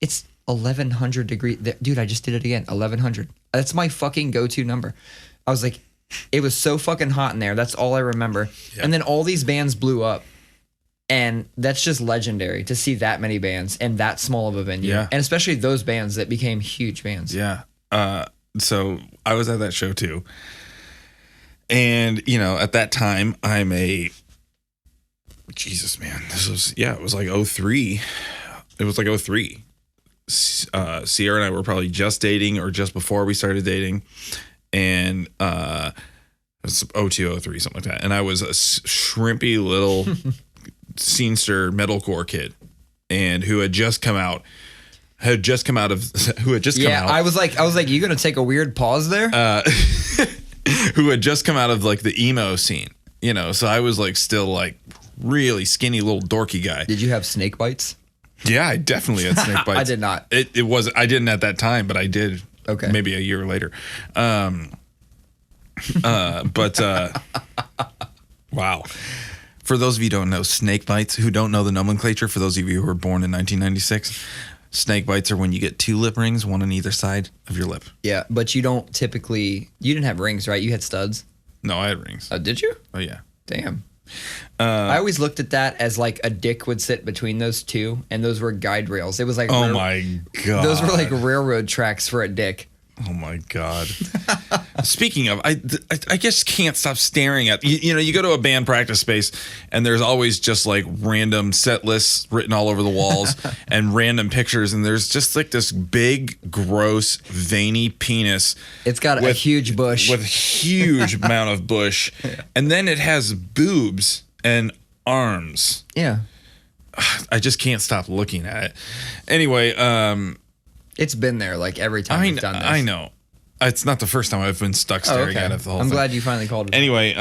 it's 1100 degrees. Dude, I just did it again. 1100. That's my fucking go-to number. I was like, it was so fucking hot in there. That's all I remember. Yep. And then all these bands blew up. And that's just legendary to see that many bands in that small of a venue. Yeah. And especially those bands that became huge bands. Yeah. So I was at that show too. And, you know, at that time, Jesus, man. It was like 03. It was like 03. Sierra and I were probably just dating or just before we started dating. And it was 02, 03, something like that. And I was a shrimpy little scenester metalcore kid, and who had just come out of. Yeah, I was like, you gonna take a weird pause there? Who had just come out of like the emo scene, you know? So I was like still like really skinny little dorky guy. Did you have snake bites? Yeah, I definitely had snake bites. I did not. I didn't at that time, but I did. Okay. Maybe a year later. Wow. For those of you who don't know, snake bites, who don't know the nomenclature, for those of you who were born in 1996, snake bites are when you get 2 lip rings, one on either side of your lip. Yeah, but you didn't have rings, right? You had studs? No, I had rings. Did you? Oh, yeah. Damn. I always looked at that as like a dick would sit between those two, and those were guide rails. It was like, oh my God. Those were like railroad tracks for a dick. Oh my God. Speaking of, I just can't stop staring at, you know, you go to a band practice space and there's always just like random set lists written all over the walls and random pictures. And there's just like this big, gross, veiny penis. It's got a huge bush. With a huge amount of bush. Yeah. And then it has boobs and arms. Yeah. I just can't stop looking at it. Anyway, it's been there like every time we've done this. I know. It's not the first time I've been stuck staring at it the whole I'm thing. glad you finally called it. Anyway,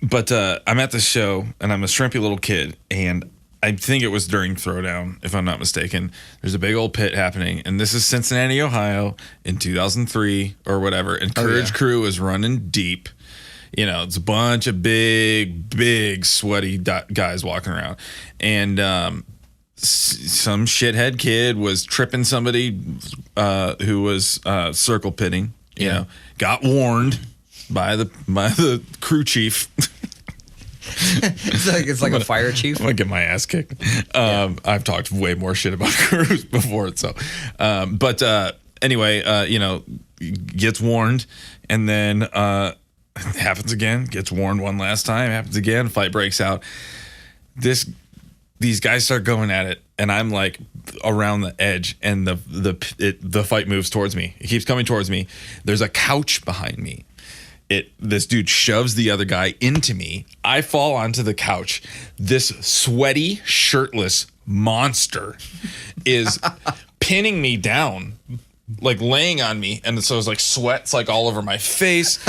but I'm at the show and I'm a shrimpy little kid, and I think it was during Throwdown, if I'm not mistaken. There's a big old pit happening, and this is Cincinnati, Ohio in 2003 or whatever, and Courage Crew is running deep. You know, it's a bunch of big, sweaty guys walking around. And some shithead kid was tripping somebody who was circle pitting. You know, got warned by the crew chief. It's like a fire chief. I'm gonna get my ass kicked. I've talked way more shit about crews before, so. Anyway, you know, gets warned, and then happens again. Gets warned one last time. Happens again. Fight breaks out. These guys start going at it, and I'm like around the edge, and the fight moves towards me. It keeps coming towards me. There's a couch behind me. This dude shoves the other guy into me. I fall onto the couch. This sweaty, shirtless monster is pinning me down, like laying on me, and so it's like sweat's like all over my face.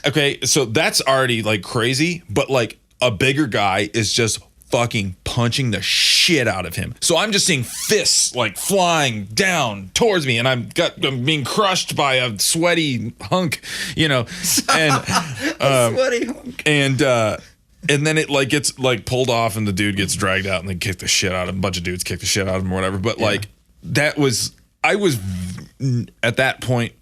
Okay, so that's already like crazy, but like a bigger guy is just fucking punching the shit out of him. So I'm just seeing fists like flying down towards me, and I'm being crushed by a sweaty hunk, you know, and sweaty hunk. And then it like gets like pulled off, and the dude gets dragged out, and they kick the shit out of him. A bunch of dudes kick the shit out of him or whatever. But like I was at that point,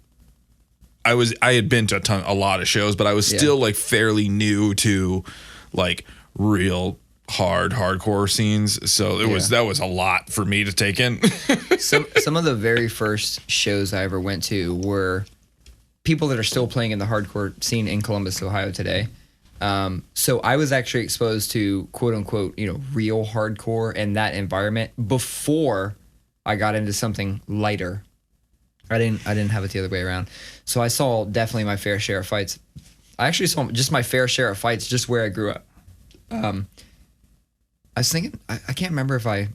I had been to a lot of shows, but I was still like fairly new to like real hardcore scenes, so that was a lot for me to take in. some of the very first shows I ever went to were people that are still playing in the hardcore scene in Columbus, Ohio today. So I was actually exposed to quote unquote, you know, real hardcore in that environment before I got into something lighter. I didn't have it the other way around. So I saw definitely my fair share of fights. I actually saw just my fair share of fights just where I grew up. I was thinking, I can't remember if did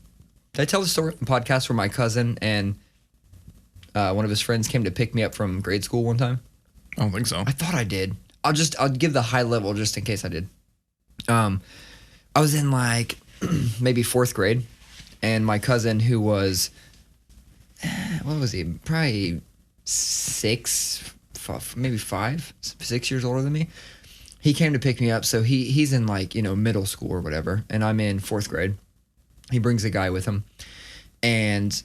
I tell the story on the podcast where my cousin and one of his friends came to pick me up from grade school one time? I don't think so. I thought I did. I'll give the high level just in case I did. I was in like maybe 4th grade, and my cousin, who was, what was he? Probably 6, maybe 6 years older than me. He came to pick me up, so he's in like, you know, middle school or whatever, and I'm in 4th grade. He brings a guy with him, And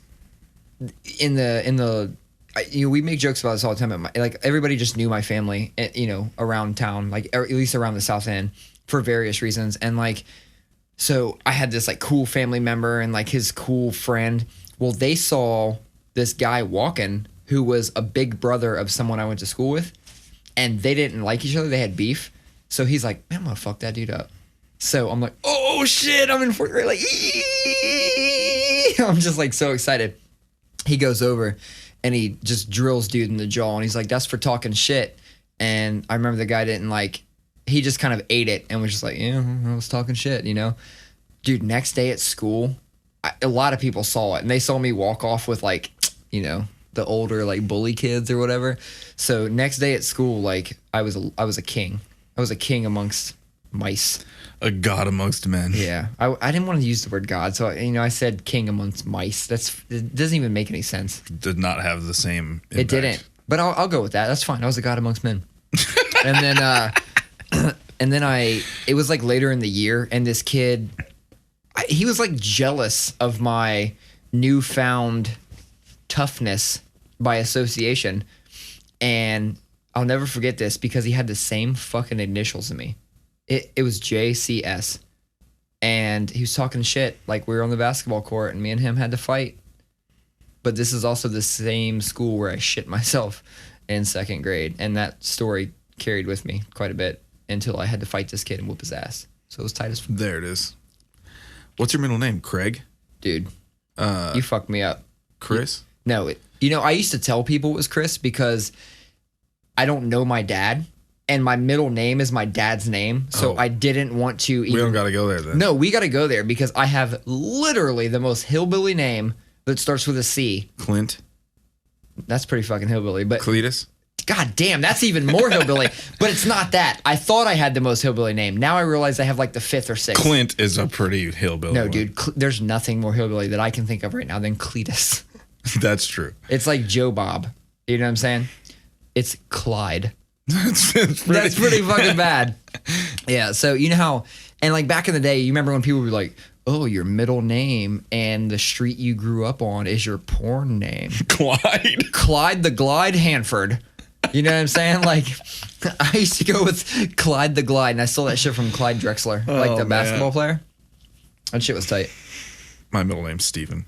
we make jokes about this all the time. Like everybody just knew my family, around town, like at least around the South End for various reasons. And like, so I had this like cool family member and like his cool friend. Well, they saw this guy walking who was a big brother of someone I went to school with, and they didn't like each other. They had beef. So he's like, man, I'm gonna fuck that dude up. So I'm like, oh shit, I'm in fourth grade. Like, I'm just like so excited. He goes over and he just drills dude in the jaw, and he's like, that's for talking shit. And I remember the guy didn't like, he just kind of ate it and was just like, yeah, I was talking shit, Dude, next day at school, a lot of people saw it, and they saw me walk off with like, the older like bully kids or whatever. So next day at school, like I was a king. I was a king amongst mice. A god amongst men. Yeah. I didn't want to use the word god, so I said king amongst mice. It doesn't even make any sense. Did not have the same impact. It didn't. But I'll go with that. That's fine. I was a god amongst men. And then it was like later in the year, and this kid, he was like jealous of my newfound toughness by association. And I'll never forget this because he had the same fucking initials as me. It was JCS. And he was talking shit like we were on the basketball court and me and him had to fight. But this is also the same school where I shit myself in second grade. And that story carried with me quite a bit until I had to fight this kid and whoop his ass. So it was tight as fuck. There it is. What's your middle name? Craig? Dude, you fucked me up. Chris? No, I used to tell people it was Chris because I don't know my dad. And my middle name is my dad's name. So I didn't want to even... We don't got to go there then. No, we got to go there because I have literally the most hillbilly name that starts with a C. Clint? That's pretty fucking hillbilly. But Cletus? God damn, that's even more hillbilly. But it's not that. I thought I had the most hillbilly name. Now I realize I have like the fifth or sixth. Clint is a pretty hillbilly No, one. dude. There's nothing more hillbilly that I can think of right now than Cletus. That's true. It's like Joe Bob. You know what I'm saying? It's Clyde. That's pretty fucking bad. Yeah, so you know how, and like back in the day, you remember when people would be like, oh, your middle name and the street you grew up on is your porn name. Clyde the Glide Hanford. You know what I'm saying? Like, I used to go with Clyde the Glide, and I stole that shit from Clyde Drexler, like the basketball player. That shit was tight. My middle name's Steven.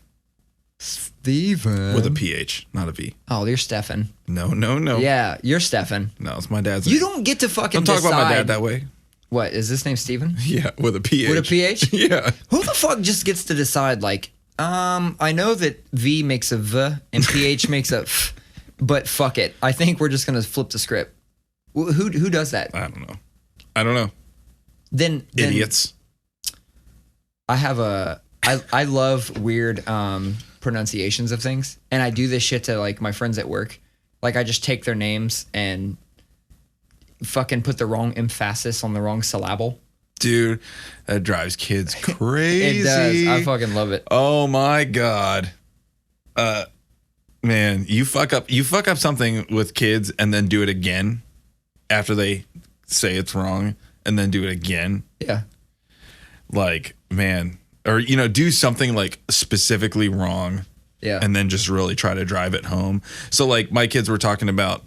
Steven. With a PH, not a V. Oh, you're Stefan. No. Yeah, you're Stefan. No, it's my dad's You name. don't get to fucking Don't talk decide. about my dad that way. What, is this name Steven? Yeah, with a PH. With a PH? Yeah. Who the fuck just gets to decide, like, I know that V makes a V and PH makes a F, but fuck it. I think we're just going to flip the script. Who does that? I don't know. Then Idiots. I love weird pronunciations of things, and I do this shit to like my friends at work. Like I just take their names and fucking put the wrong emphasis on the wrong syllable. Dude, that drives kids crazy. It does. I fucking love it. Oh my God. Man, you fuck up something with kids and then do it again after they say it's wrong and then do it again. Yeah. Like, man, or do something like specifically wrong. Yeah. And then just really try to drive it home. So like my kids were talking about,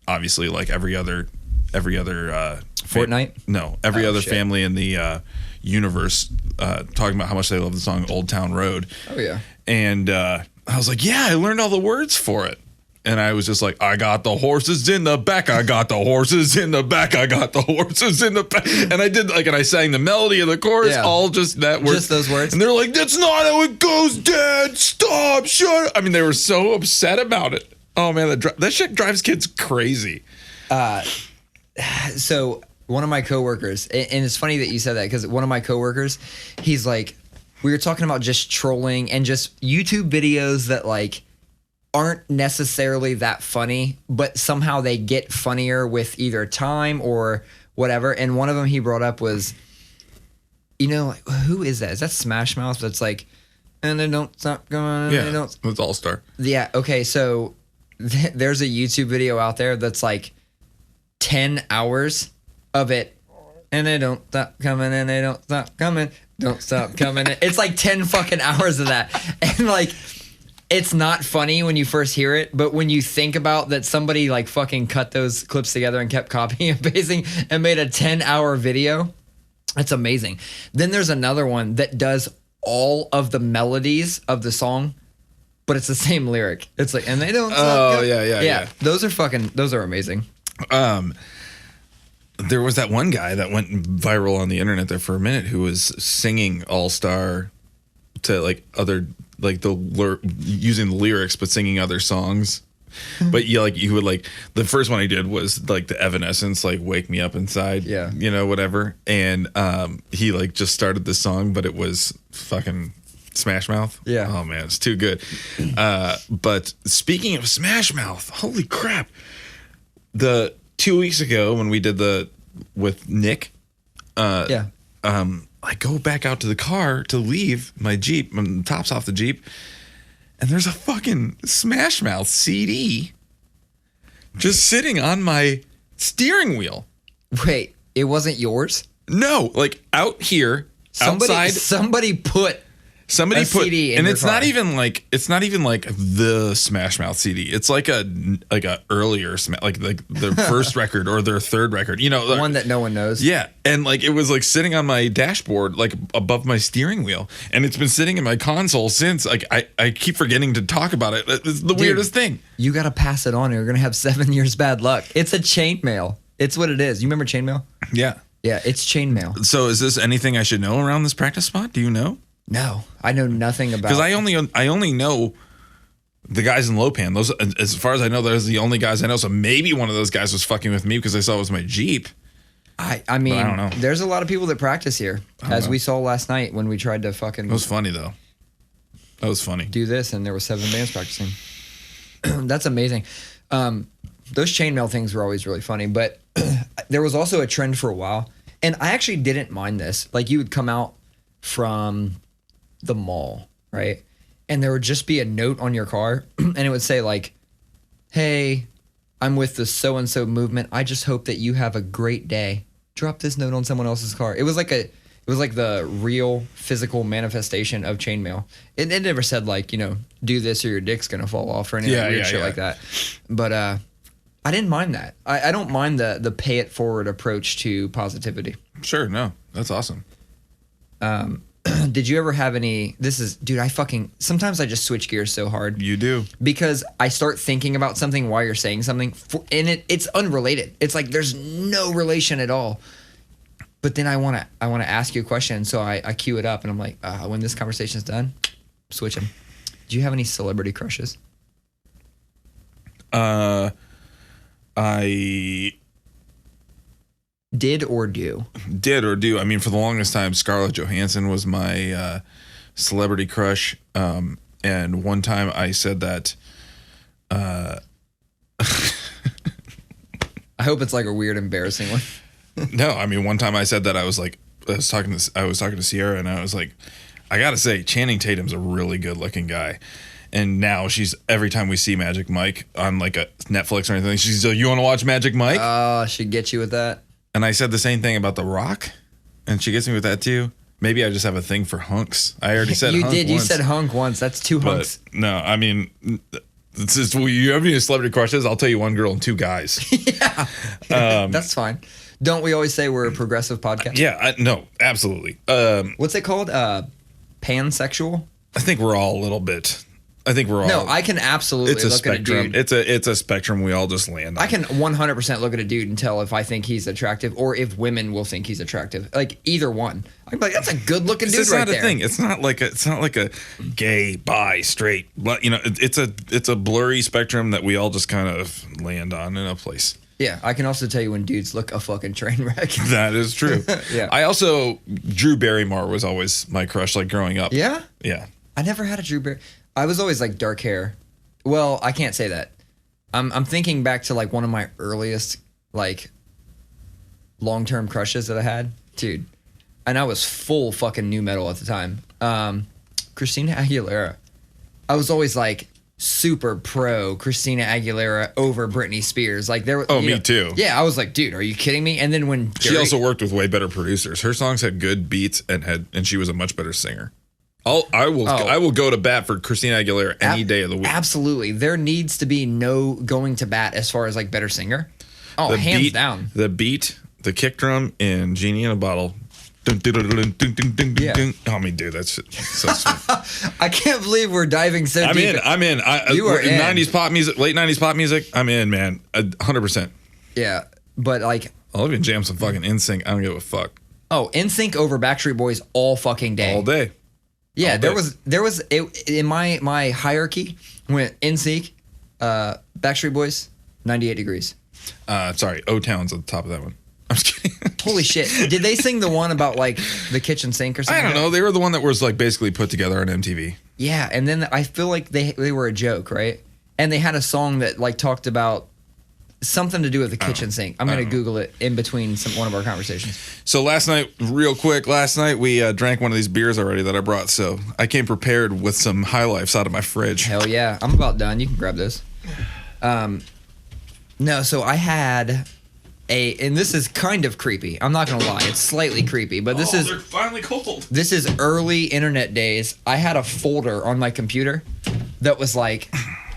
obviously like every other Fortnite? Every other family in the universe talking about how much they love the song Old Town Road. Oh yeah. And I was like, yeah, I learned all the words for it. And I was just like, I got the horses in the back. I got the horses in the back. I got the horses in the back. And I did and I sang the melody of the chorus, all just that word. Just those words. And they're like, that's not how it goes, Dad. Stop. Shut up. I mean, they were so upset about it. Oh man, that shit drives kids crazy. So one of my coworkers, and it's funny that you said that because one of my coworkers, he's like, we were talking about just trolling and just YouTube videos that like aren't necessarily that funny, but somehow they get funnier with either time or whatever. And one of them he brought up was, who is that? Is that Smash Mouth? That's like, and they don't stop going. Yeah, it's All Star. Yeah. Okay. So there's a YouTube video out there that's like 10 hours of it, and they don't stop coming, and they don't stop coming, Don't stop coming. It's like 10 fucking hours of that. And like, it's not funny when you first hear it, but when you think about that somebody like fucking cut those clips together and kept copying and pasting and made a 10-hour video, it's amazing. Then there's another one that does all of the melodies of the song, but it's the same lyric. It's like, and they don't stop. Oh, yeah. Those are amazing. There was that one guy that went viral on the internet there for a minute who was singing All Star to like other, like using the lyrics but singing other songs. But you would like, the first one he did was like the Evanescence, like Wake Me Up Inside, you know, whatever. And he like just started this song, but it was fucking Smash Mouth. Yeah. Oh man, it's too good. But speaking of Smash Mouth, holy crap. 2 weeks ago when we did with Nick, I go back out to the car to leave my Jeep, the top's off the Jeep, and there's a fucking Smash Mouth CD just sitting on my steering wheel. Wait, it wasn't yours? No, like out here, outside. Somebody put CD in and your it's car. not even like the Smash Mouth CD. It's like a earlier like their first record or their third record. You know, one that no one knows. Yeah, and like it was like sitting on my dashboard, like above my steering wheel, and it's been sitting in my console since. Like I keep forgetting to talk about it. It's the weirdest thing. You got to pass it on, or you're gonna have 7 years bad luck. It's a chainmail. It's what it is. You remember chainmail? Yeah. Yeah, it's chainmail. So is this anything I should know around this practice spot? Do you know? No, I know nothing about. Because I only know the guys in Lopan. Those, as far as I know, those are the only guys I know. So maybe one of those guys was fucking with me because I saw it was my Jeep. I mean, but I don't know. There's a lot of people that practice here, as we saw last night when we tried to fucking. It was funny though. That was funny. Do this, and there were 7 bands practicing. That's amazing. Those chainmail things were always really funny, but there was also a trend for a while, and I actually didn't mind this. Like you would come out from the mall, right? And there would just be a note on your car and it would say like, hey, I'm with the so-and-so movement. I just hope that you have a great day. Drop this note on someone else's car. It was like the real physical manifestation of chainmail. It never said like, you know, do this or your dick's going to fall off or any weird shit like that. But I didn't mind that. I don't mind the pay it forward approach to positivity. Sure, no. That's awesome. Did you ever have any? Sometimes I just switch gears so hard. You do. Because I start thinking about something while you're saying something, and it's unrelated. It's like there's no relation at all. But then I want to ask you a question, so I cue it up, and I'm like, when this conversation's done, switch them. Do you have any celebrity crushes? I Did or do? I mean, for the longest time, Scarlett Johansson was my celebrity crush. And one time I said that. I hope it's like a weird, embarrassing one. No, I mean, one time I said that I was talking to Sierra, and I was like, I gotta say, Channing Tatum's a really good looking guy. And now every time we see Magic Mike on like a Netflix or anything, she's like, you want to watch Magic Mike? Oh, she get you with that. And I said the same thing about The Rock, and she gets me with that too. Maybe I just have a thing for hunks. I already said you hunk did. once. You said hunk once. That's 2 hunks. No, I mean, it's just, you have any celebrity crushes? I'll tell you one girl and 2 guys. Yeah, that's fine. Don't we always say we're a progressive podcast? Yeah, no, absolutely. What's it called? Pansexual? I think we're all a little bit. No, I can absolutely it's a look spectrum. at a dude. It's a spectrum we all just land on. I can 100% look at a dude and tell if I think he's attractive or if women will think he's attractive. Like either one. I'm like, that's a good looking dude right there. It's not a thing. It's not like a gay, bi, straight. You know, it's a blurry spectrum that we all just kind of land on in a place. Yeah, I can also tell you when dudes look a fucking train wreck. That is true. Yeah. I also, Drew Barrymore was always my crush, like growing up. Yeah? Yeah. I never had a Drew Barrymore. I was always like dark hair. Well, I can't say that. I'm thinking back to like one of my earliest like long-term crushes that I had. Dude. And I was full fucking new metal at the time. Christina Aguilera. I was always like, super pro Christina Aguilera over Britney Spears. Like there. Oh, me too. Yeah, I was like, dude, are you kidding me? And then when she also worked with way better producers. Her songs had good beats and she was a much better singer. I will go to bat for Christina Aguilera any day of the week. Absolutely, there needs to be no going to bat as far as like better singer. Oh, hands down. The beat, the kick drum in Genie in a Bottle. Yeah. Oh, me, dude, that's so sweet. I can't believe we're diving so deep. I'm in. You are in. 90s pop music, late 90s pop music. I'm in, man. 100%. Yeah, but like, I'll even jam some fucking NSYNC. I don't give a fuck. Oh, NSYNC over Backstreet Boys all fucking day. All day. Yeah, all day. there was in my hierarchy went NSYNC, Backstreet Boys, 98 Degrees. Sorry, O-Town's at the top of that one. I'm just kidding. Holy shit. Did they sing the one about like the kitchen sink or something? I don't know. They were the one that was like basically put together on MTV. Yeah, and then I feel like they were a joke, right? And they had a song that like talked about something to do with the kitchen sink. I'm going to Google it in between one of our conversations. So last night, real quick, we drank one of these beers already that I brought. So I came prepared with some High Lifes out of my fridge. Hell yeah. I'm about done. You can grab those. No, so I had and this is kind of creepy. I'm not going to lie. It's slightly creepy, but they're finally cold. This is early internet days. I had a folder on my computer that was like,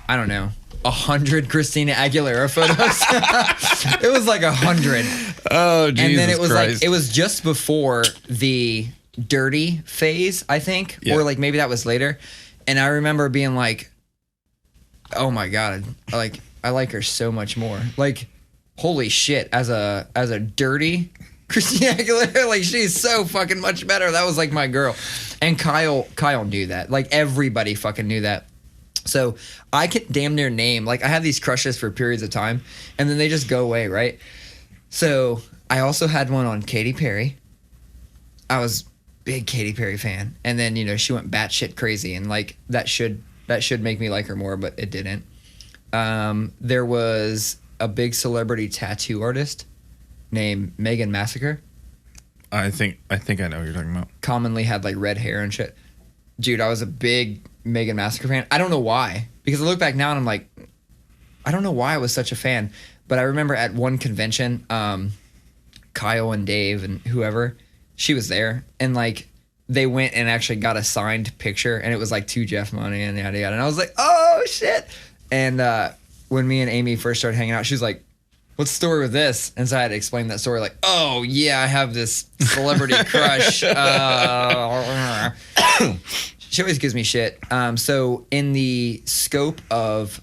I don't know, 100 Christina Aguilera photos. It was like 100. Oh, Jesus And then it was Christ. like, it was just before the dirty phase, I think, or like maybe that was later. And I remember being like, oh my God, like I like her so much more. Like, holy shit, as a dirty Christina Aguilera, like she's so fucking much better. That was like my girl. And Kyle knew that. Like everybody fucking knew that. So I can damn near name, like I have these crushes for periods of time and then they just go away, right? So I also had one on Katy Perry. I was big Katy Perry fan. And then, she went batshit crazy and like that should make me like her more, but it didn't. There was a big celebrity tattoo artist named Megan Massacre. I think I know what you're talking about. Commonly had like red hair and shit. Dude, I was a big Megan Massacre fan. I don't know why. Because I look back now and I'm like, I don't know why I was such a fan. But I remember at one convention, Kyle and Dave and whoever, she was there. And like they went and actually got a signed picture and it was like to Jeff Money and yada yada. And I was like, oh shit. And when me and Amy first started hanging out, she was like, what's the story with this? And so I had to explain that story like, oh, yeah, I have this celebrity crush. She always gives me shit. So in the scope of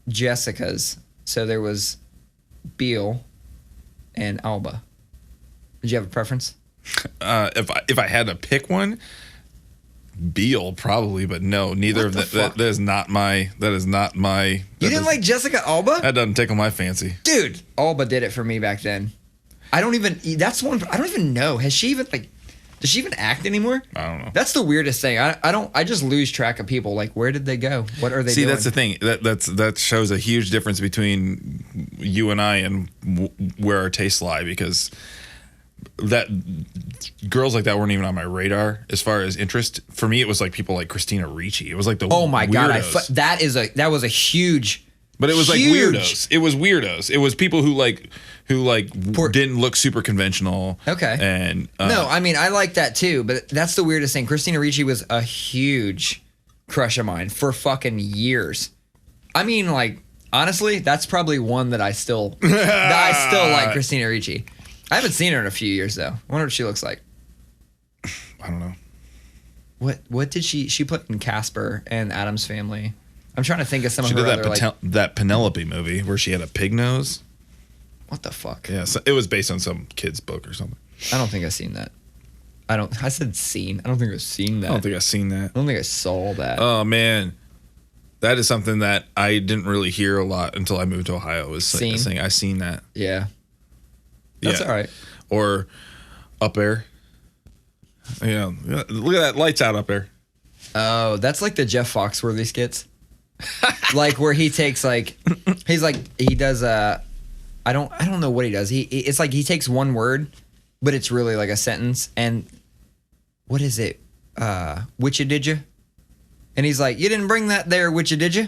Jessica's, so there was Beale and Alba. Did you have a preference? If I had to pick one, Beale probably, but no, neither of that. That is not my. You didn't like Jessica Alba? That doesn't tickle my fancy, dude. Alba did it for me back then. I don't even know. Has she even does she even act anymore? I don't know. That's the weirdest thing. I just lose track of people. Like, where did they go? What are they doing? See, that's the thing. That shows a huge difference between you and I and where our tastes lie, because that girls like that weren't even on my radar as far as interest. For me, it was like people like Christina Ricci. It was like the oh my weirdos. God, that was a huge. But it was like weirdos. It was weirdos. It was people who didn't look super conventional. Okay. And no, I mean I like that too. But that's the weirdest thing. Christina Ricci was a huge crush of mine for fucking years. I mean, like honestly, that's probably one that I still like Christina Ricci. I haven't seen her in a few years though. I wonder what she looks like. I don't know. What did she put in Casper and Addams Family? I'm trying to think of some of her other that Penelope movie where she had a pig nose. What the fuck? Yeah, so it was based on some kid's book or something. I don't think I've seen that. I said seen. I don't think I've seen that. I don't think I've seen that. I don't think I saw that. Oh man. That is something that I didn't really hear a lot until I moved to Ohio. Was saying I seen that. Yeah. That's all right. Or Up There. Yeah, look at that, lights out up there. Oh, that's like the Jeff Foxworthy skits. Like where he takes he does I don't know what he does. It's like he takes one word, but it's really like a sentence. And what is it? Which did you? And he's like, you didn't bring that there with you, did you?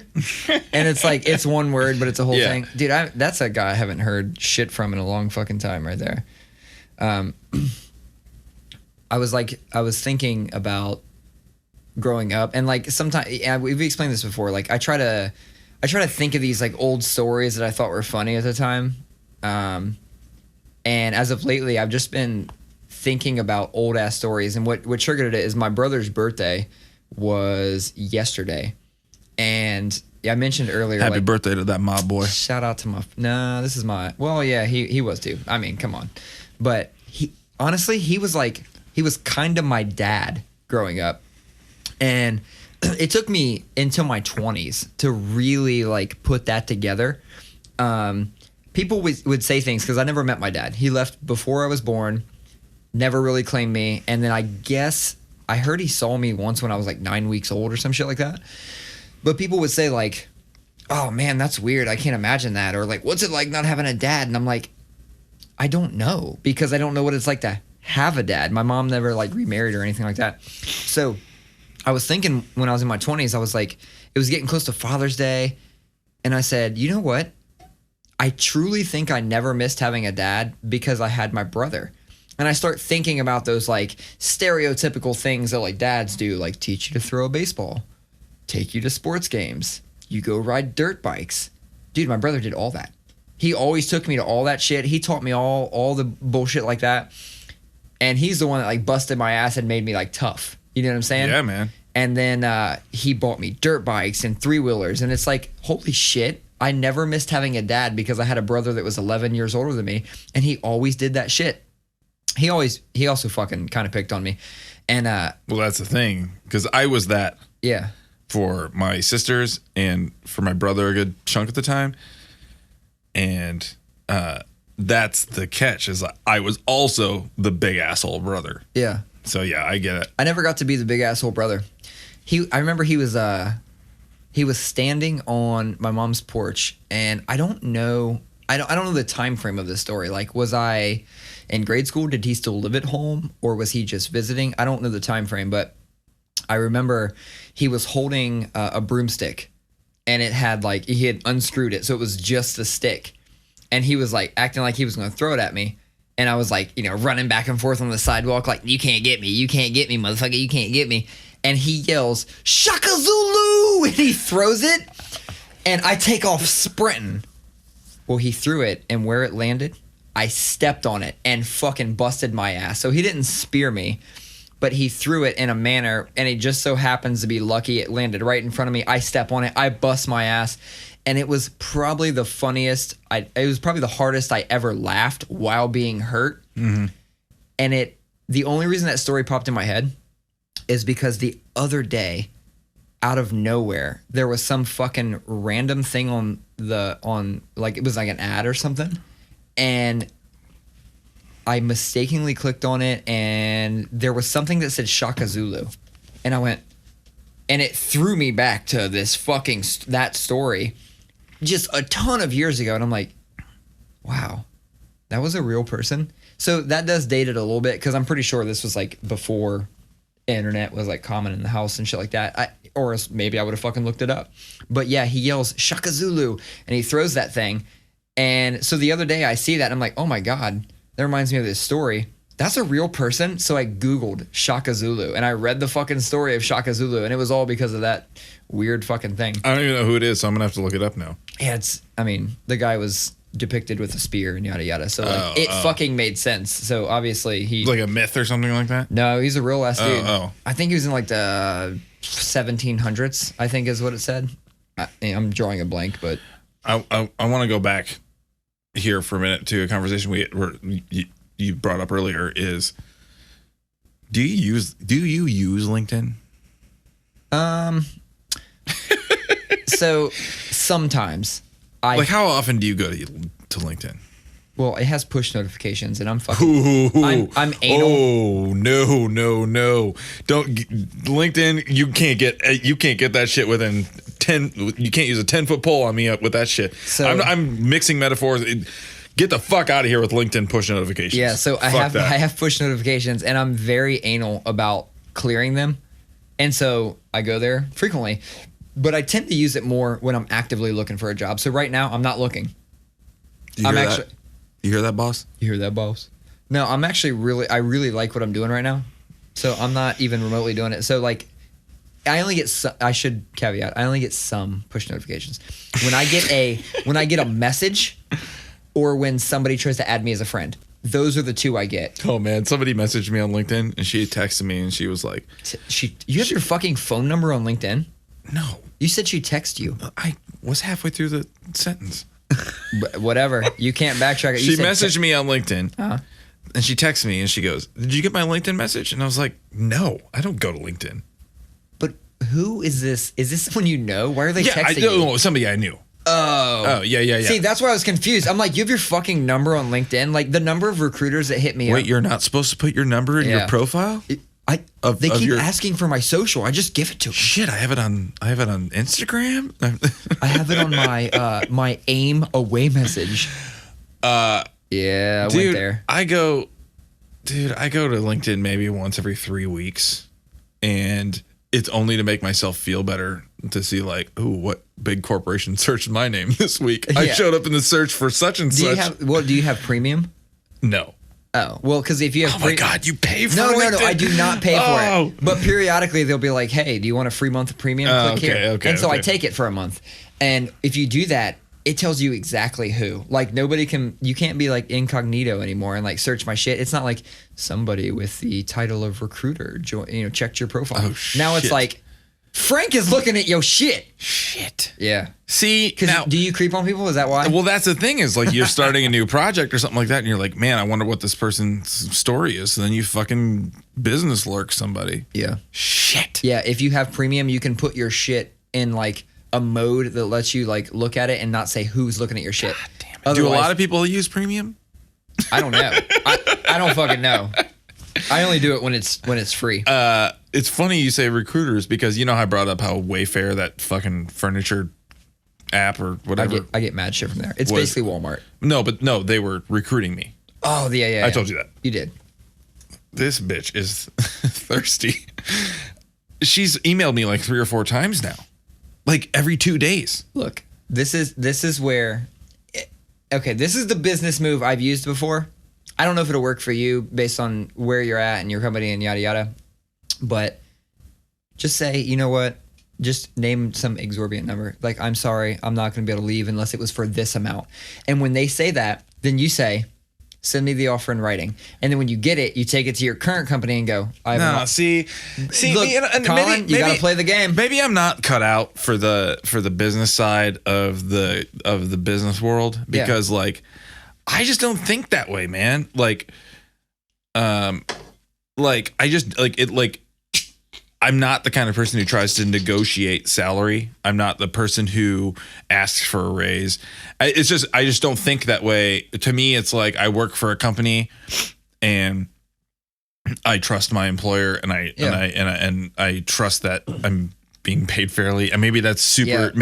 And it's like, it's one word, but it's a whole thing. Dude, that's a guy I haven't heard shit from in a long fucking time right there. I was thinking about growing up, and like sometimes, we've explained this before. Like I try to think of these like old stories that I thought were funny at the time. And as of lately, I've just been thinking about old ass stories, and what triggered it is my brother's birthday was yesterday, and I mentioned earlier. Happy birthday to that mob boy. Shout out to this is my. Well, yeah, he was too. I mean, come on, but he was kind of my dad growing up, and it took me into my 20s to really like put that together. People would say things because I never met my dad. He left before I was born, never really claimed me, and then I guess I heard he saw me once when I was like 9 weeks old or some shit like that. But people would say like, oh man, that's weird. I can't imagine that. Or like, what's it like not having a dad? And I'm like, I don't know, because I don't know what it's like to have a dad. My mom never like remarried or anything like that. So I was thinking when I was in my 20s, I was like, it was getting close to Father's Day. And I said, you know what? I truly think I never missed having a dad because I had my brother. And I start thinking about those like stereotypical things that like dads do, like teach you to throw a baseball, take you to sports games, you go ride dirt bikes. Dude, my brother did all that. He always took me to all that shit. He taught me all the bullshit like that. And he's the one that like busted my ass and made me like tough. You know what I'm saying? Yeah, man. And then he bought me dirt bikes and 3-wheelers. And it's like, holy shit. I never missed having a dad because I had a brother that was 11 years older than me. And he always did that shit. He also fucking kind of picked on me. And well, that's the thing, because I was that. Yeah. For my sisters and for my brother a good chunk of the time. And that's the catch, is I was also the big asshole brother. Yeah. So yeah, I get it. I never got to be the big asshole brother. I remember he was standing on my mom's porch, and I don't know the time frame of this story. Like, was I in grade school? Did he still live at home, or was he just visiting? I don't know the time frame, but I remember he was holding a broomstick, and it had like, he had unscrewed it, so it was just the stick, and he was like acting like he was going to throw it at me, and I was like, running back and forth on the sidewalk like, you can't get me, motherfucker, you can't get me. And he yells, Shokazulu, and he throws it, and I take off sprinting. Well, he threw it, and where it landed, I stepped on it and fucking busted my ass. So he didn't spear me, but he threw it in a manner, and it just so happens to be lucky it landed right in front of me. I step on it, I bust my ass, and it was probably the funniest. It was probably the hardest I ever laughed while being hurt. Mm-hmm. And the only reason that story popped in my head is because the other day, out of nowhere, there was some fucking random thing on like, it was like an ad or something, and I mistakenly clicked on it, and there was something that said Shokazulu, and I went, and it threw me back to this fucking that story just a ton of years ago, and I'm like, wow, that was a real person. So that does date it a little bit, because I'm pretty sure this was like before internet was like common in the house and shit like that. Or else maybe I would have fucking looked it up. But yeah, he yells Shokazulu, and he throws that thing. And so the other day I see that, and I'm like, oh my God, that reminds me of this story. That's a real person. So I Googled Shokazulu, and I read the fucking story of Shokazulu, and it was all because of that weird fucking thing. I don't even know who it is, so I'm gonna have to look it up now. Yeah, the guy was depicted with a spear and yada yada. So like, it fucking made sense. So obviously he like a myth or something like that. No, he's a real ass dude. Oh. I think he was in like the 1700s. I think is what it said. I'm drawing a blank, but I want to go back here for a minute to a conversation you brought up earlier. Is do you use LinkedIn? So sometimes. Like, how often do you go to LinkedIn? Well, it has push notifications, and I'm fucking. I'm anal. Oh no! Don't LinkedIn. You can't get that shit within 10. You can't use a 10-foot pole on me with that shit. So I'm mixing metaphors. Get the fuck out of here with LinkedIn push notifications. Yeah, so I have push notifications, and I'm very anal about clearing them. And so I go there frequently, but I tend to use it more when I'm actively looking for a job. So right now I'm not looking. You hear that, boss? You hear that, boss? No, I'm actually I really like what I'm doing right now. So I'm not even remotely doing it. So like, I should caveat, I only get some push notifications. When I get a message or when somebody tries to add me as a friend, those are the two I get. Oh man, somebody messaged me on LinkedIn and she texted me and she was like, you have your fucking phone number on LinkedIn? No. You said she texted you. I was halfway through the sentence. Whatever. You can't backtrack it. She messaged me on LinkedIn and she texted me and she goes, "Did you get my LinkedIn message?" And I was like, "No, I don't go to LinkedIn." But who is this? Is this someone you know? Why are they texting you? Somebody I knew. Oh, yeah. See, that's why I was confused. I'm like, you have your fucking number on LinkedIn? Like, the number of recruiters that hit me up. Wait, you're not supposed to put your number in your profile? They keep asking for my social. I just give it to them. Shit, I have it on Instagram. I have it on my my AIM away message. I went there. I go to LinkedIn maybe once every 3 weeks, and it's only to make myself feel better to see like, oh, what big corporation searched my name this week. I showed up in the search for such and such. Do you have premium? No. Oh, well, because if you have... Oh, my God, you pay for LinkedIn? No, I do not pay for it. But periodically, they'll be like, hey, do you want a free month of premium? Click here. And so I take it for a month. And if you do that, it tells you exactly who. Like, you can't be like incognito anymore and like search my shit. It's not like somebody with the title of recruiter checked your profile. Oh, shit. Now it's like, Frank is looking at your shit. Shit. Yeah. See, now, do you creep on people? Is that why? Well, that's the thing is like you're starting a new project or something like that, and you're like, man, I wonder what this person's story is. So then you fucking business lurk somebody. Yeah. Shit. Yeah. If you have premium, you can put your shit in like a mode that lets you like look at it and not say who's looking at your shit. God damn it. Otherwise, do a lot of people use premium? I don't know. I don't fucking know. I only do it when it's free. It's funny you say recruiters because you know how I brought up how Wayfair, that fucking furniture app or whatever. I get mad shit from there. It's basically Walmart. No, they were recruiting me. Oh, yeah. I told you that. You did. This bitch is thirsty. She's emailed me like 3 or 4 times now. Like every 2 days. Look, this is where... Okay, this is the business move I've used before. I don't know if it'll work for you based on where you're at and your company and yada yada, but just say, you know what? Just name some exorbitant number. Like, I'm sorry, I'm not going to be able to leave unless it was for this amount. And when they say that, then you say, send me the offer in writing. And then when you get it, you take it to your current company and go, see, look, Colin, you got to play the game. Maybe I'm not cut out for the business side of the business world because like, I just don't think that way, man. Like I just like it. Like, I'm not the kind of person who tries to negotiate salary. I'm not the person who asks for a raise. I just don't think that way. To me, it's like I work for a company, and I trust my employer, and I trust that I'm being paid fairly. And maybe that's super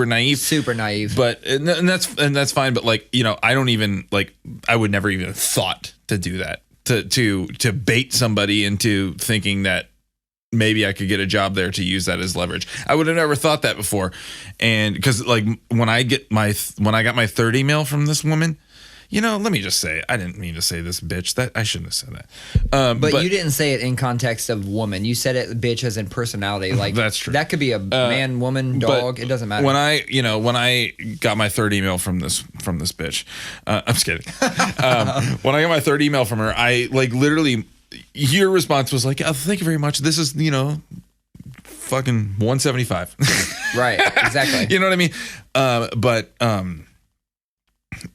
naive. Super naive. But and that's fine. But like, you know, I don't even like, I would never even thought to do that, to bait somebody into thinking that maybe I could get a job there to use that as leverage. I would have never thought that before. And because like when I got my third email from this woman, you know, let me just say, I didn't mean to say this bitch. That I shouldn't have said that. But you didn't say it in context of woman. You said it bitch as in personality. Like, that's true. That could be a man, woman, dog. It doesn't matter. When I got my third email from this bitch, I'm just kidding. When I got my third email from her, I like literally, your response was like, oh, thank you very much. This is, you know, fucking 175. Right. Exactly. You know what I mean?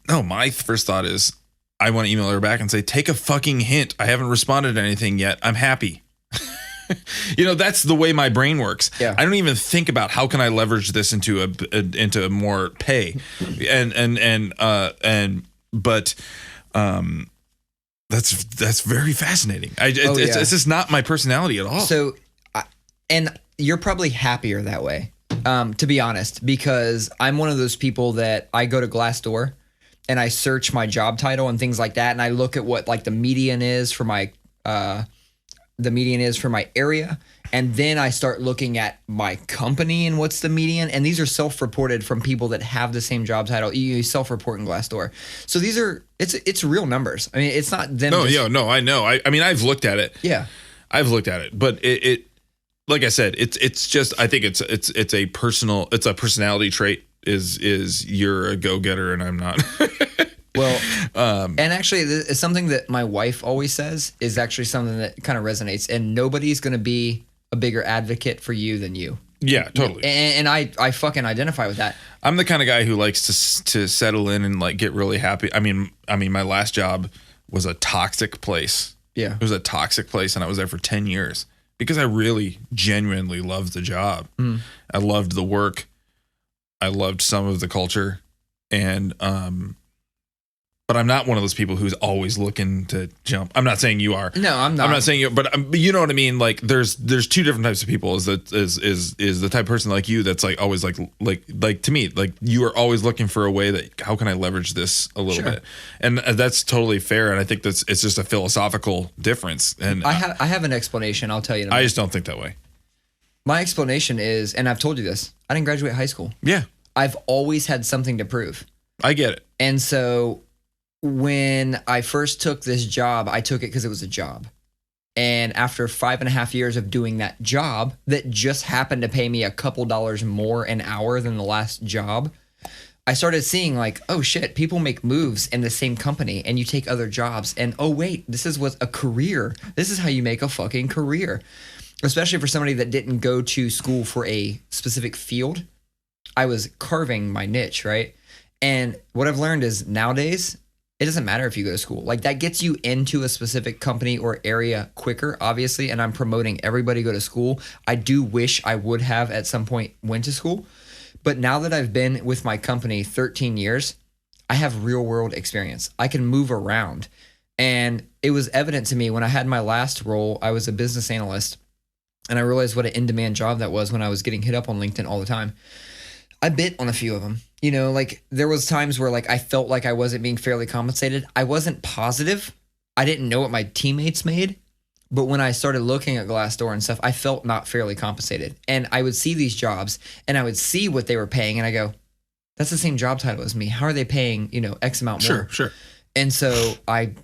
No, my first thought is I want to email her back and say, take a fucking hint. I haven't responded to anything yet. I'm happy. You know, that's the way my brain works. Yeah. I don't even think about how can I leverage this into more pay. But that's very fascinating. It's just not my personality at all. So, and you're probably happier that way, to be honest, because I'm one of those people that I go to Glassdoor and I search my job title and things like that, and I look at what like the median is for my the median is for my area. And then I start looking at my company and what's the median. And these are self-reported from people that have the same job title. You self-report in Glassdoor. So these are, it's real numbers. I mean, it's not them. No, I know. I mean, I've looked at it. Yeah. I've looked at it, but it like I said, it's just, I think it's a personality trait is you're a go-getter and I'm not. Well, and actually it's something that my wife always says is actually something that kind of resonates, and nobody's going to be a bigger advocate for you than you. Yeah, totally. And I fucking identify with that. I'm the kind of guy who likes to settle in and like get really happy. I mean, my last job was a toxic place. Yeah. It was a toxic place, and I was there for 10 years because I really genuinely loved the job. I loved the work. I loved some of the culture, and but I'm not one of those people who's always looking to jump. I'm not saying you are. No, I'm not. I'm not saying you, but you know what I mean. Like, there's two different types of people. Is the type of person like you that's like always like to me, like you are always looking for a way that how can I leverage this a little bit, and that's totally fair. And I think it's just a philosophical difference. And I have an explanation. I'll tell you. I just don't think that way. My explanation is, and I've told you this, I didn't graduate high school. Yeah, I've always had something to prove. I get it. And so when I first took this job, I took it because it was a job. And after 5.5 years of doing that job that just happened to pay me a couple dollars more an hour than the last job, I started seeing like, oh shit, people make moves in the same company and you take other jobs. And oh wait, this is what a career. This is how you make a fucking career. Especially for somebody that didn't go to school for a specific field. I was carving my niche, right? And what I've learned is nowadays, it doesn't matter if you go to school. Like that gets you into a specific company or area quicker, obviously. And I'm promoting everybody go to school. I do wish I would have at some point went to school. But now that I've been with my company 13 years, I have real world experience. I can move around. And it was evident to me when I had my last role, I was a business analyst. And I realized what an in-demand job that was when I was getting hit up on LinkedIn all the time. I bit on a few of them. You know, like there was times where like I felt like I wasn't being fairly compensated. I wasn't positive. I didn't know what my teammates made. But when I started looking at Glassdoor and stuff, I felt not fairly compensated. And I would see these jobs and I would see what they were paying. And I go, that's the same job title as me. How are they paying, X amount more? Sure. And so I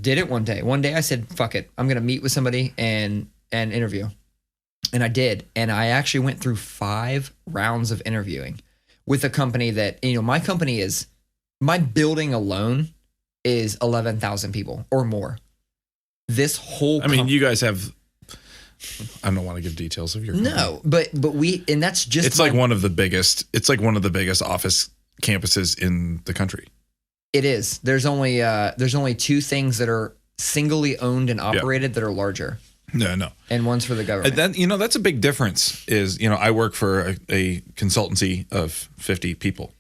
did it one day. One day I said, fuck it. I'm going to meet with somebody and interview. And I did. And I actually went through 5 rounds of interviewing with a company that, my building alone is 11,000 people or more. This whole you guys have, I don't want to give details of your company. No, but we, and that's just, it's like one of the biggest office campuses in the country. It is. There's only 2 things that are singly owned and operated that are larger. No. And one's for the government. That's a big difference is, I work for a consultancy of 50 people.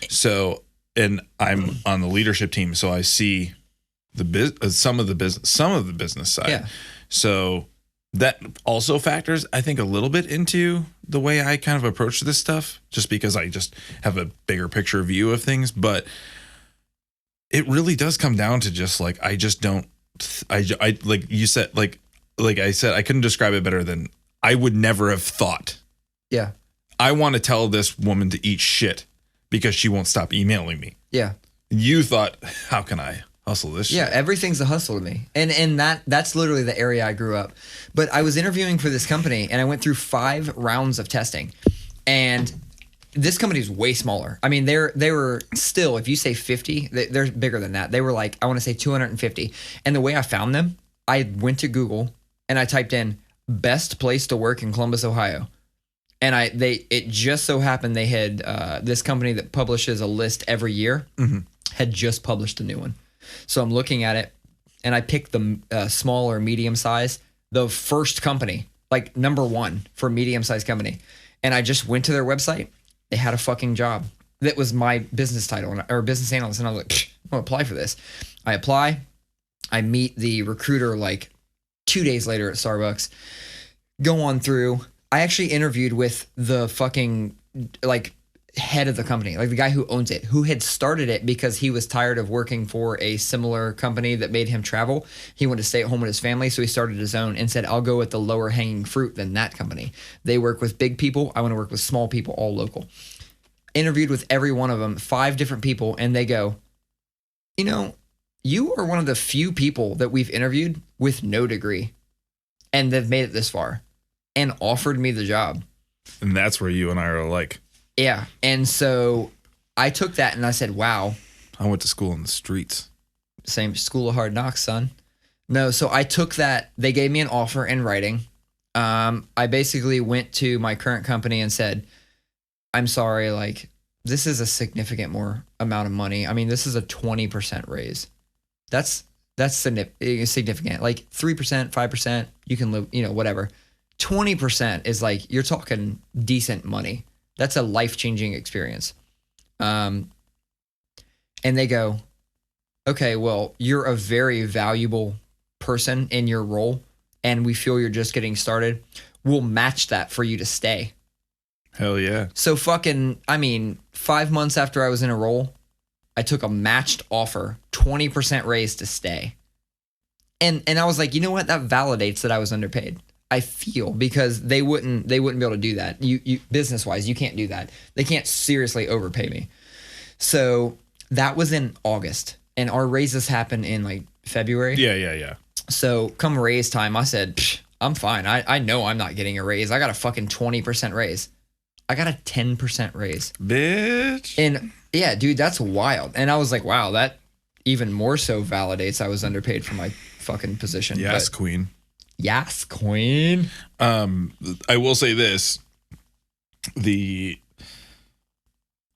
So, and I'm on the leadership team. So I see some of the business side. Yeah. So that also factors, I think, a little bit into the way I kind of approach this stuff, just because I just have a bigger picture view of things. But it really does come down to just like, I like you said, like I said, I couldn't describe it better than I would never have thought. Yeah. I want to tell this woman to eat shit because she won't stop emailing me. Yeah. You thought, how can I hustle this shit? Yeah, everything's a hustle to me. And that's literally the area I grew up. But I was interviewing for this company and I went through 5 rounds of testing. And this company is way smaller. I mean, they were still, if you say 50, they're bigger than that. They were like, I want to say 250. And the way I found them, I went to Google and I typed in best place to work in Columbus, Ohio. And it just so happened they had this company that publishes a list every year had just published a new one. So I'm looking at it and I picked the small or medium size, the first company, like number 1 for medium sized company. And I just went to their website. They had a fucking job that was my business title or business analyst. And I was like, I'm gonna apply for this. I apply. I meet the recruiter like 2 days later at Starbucks, go on through. I actually interviewed with the fucking, like, head of the company, like the guy who owns it, who had started it because he was tired of working for a similar company that made him travel. He wanted to stay at home with his family, so he started his own and said, I'll go with the lower hanging fruit than that company. They work with big people. I want to work with small people, all local. Interviewed with every one of them, 5 different people, and they go, you know, you are one of the few people that we've interviewed with no degree, and they've made it this far and offered me the job. And that's where you and I are alike. Yeah. And so I took that and I said, wow. I went to school in the streets. Same school of hard knocks, son. No, so I took that. They gave me an offer in writing. I basically went to my current company and said, I'm sorry, like, this is a significant more amount of money. I mean, this is a 20% raise. That's significant. Like 3%, 5%, you can live, you know, whatever. 20% is like, you're talking decent money. That's a life-changing experience. And they go, okay, well, you're a very valuable person in your role, and we feel you're just getting started. We'll match that for you to stay. Hell yeah. So 5 months after I was in a role, I took a matched offer, 20% raise to stay. And I was like, you know what? That validates that I was underpaid. I feel, because they wouldn't be able to do that. You business wise, you can't do that. They can't seriously overpay me. So that was in August, and our raises happen in like February. Yeah. So come raise time, I said, I'm fine. I know I'm not getting a raise. I got a fucking 20% raise. I got a 10% raise. Bitch. And yeah, dude, that's wild. And I was like, wow, that even more so validates I was underpaid for my fucking position. Yes, queen. Yes, queen. I will say this.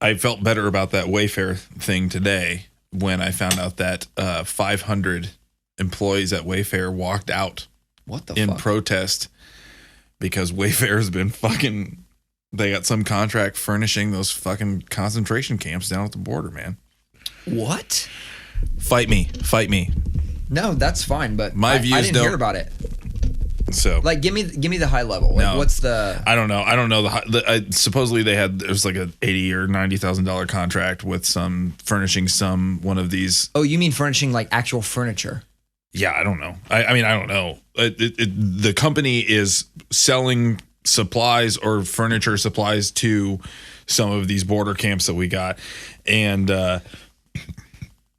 I felt better about that Wayfair thing today when I found out that 500 employees at Wayfair walked out in protest because Wayfair has been fucking, they got some contract furnishing those fucking concentration camps down at the border, man. What? Fight me. No, that's fine, but my views I didn't hear about it. So, like, give me the high level. Like, no, what's the? I don't know. Supposedly it was like a $80,000 or $90,000 contract with furnishing one of these. Oh, you mean furnishing like actual furniture? Yeah, I don't know. I mean, I don't know. The company is selling supplies or furniture supplies to some of these border camps that we got, and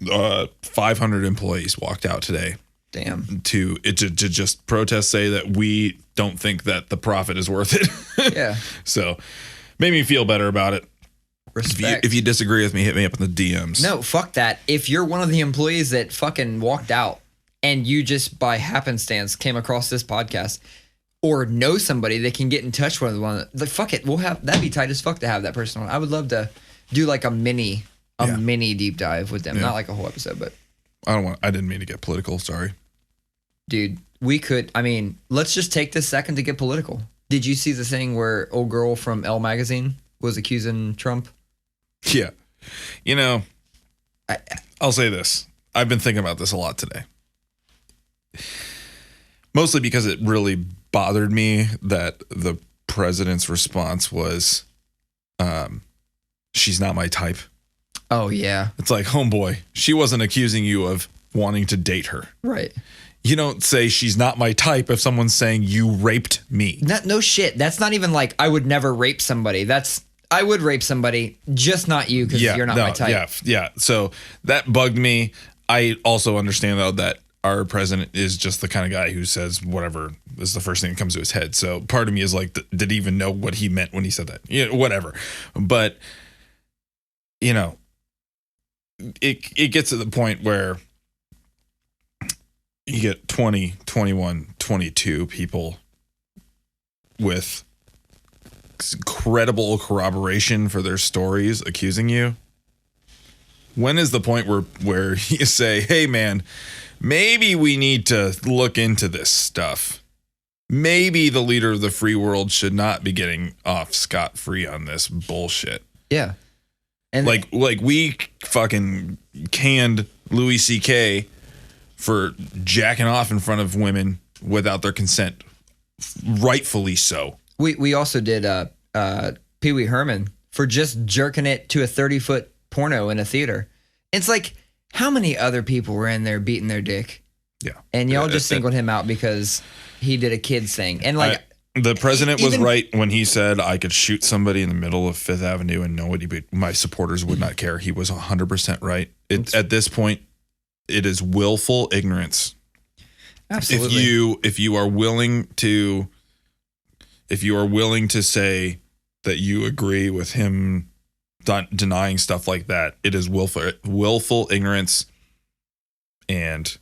500 employees walked out today. Damn. To just protest, say that we don't think that the profit is worth it. Yeah. So made me feel better about it. Respect. If you disagree with me, hit me up in the DMs. No, fuck that. If you're one of the employees that fucking walked out and you just by happenstance came across this podcast or know somebody that can get in touch with one, like, fuck it. That'd be tight as fuck to have that person on. I would love to do like a mini deep dive with them. Yeah. Not like a whole episode, but I didn't mean to get political. Sorry. Dude, let's just take this second to get political. Did you see the thing where old girl from Elle magazine was accusing Trump? Yeah. You know, I'll say this. I've been thinking about this a lot today. Mostly because it really bothered me that the president's response was, she's not my type. Oh, yeah. It's like, homeboy, she wasn't accusing you of wanting to date her. Right. You don't say she's not my type if someone's saying you raped me. No shit. That's not even like I would never rape somebody. I would rape somebody, just not you because you're not my type. Yeah. So that bugged me. I also understand, though, that our president is just the kind of guy who says whatever is the first thing that comes to his head. So part of me is like, did he even know what he meant when he said that? Yeah, whatever. But, you know, it gets to the point where you get 20, 21, 22 people with credible corroboration for their stories accusing you. When is the point where you say, hey, man, maybe we need to look into this stuff? Maybe the leader of the free world should not be getting off scot-free on this bullshit. Yeah. And like we fucking canned Louis C.K. for jacking off in front of women without their consent, rightfully so. We also did Pee Wee Herman for just jerking it to a 30-foot porno in a theater. It's like, how many other people were in there beating their dick? Yeah. And y'all just singled him out because he did a kids thing. And like, the president was right when he said I could shoot somebody in the middle of Fifth Avenue and my supporters would not care. He was 100% right. At this point, it is willful ignorance. Absolutely. If you are willing to say that you agree with him denying stuff like that, it is willful ignorance. And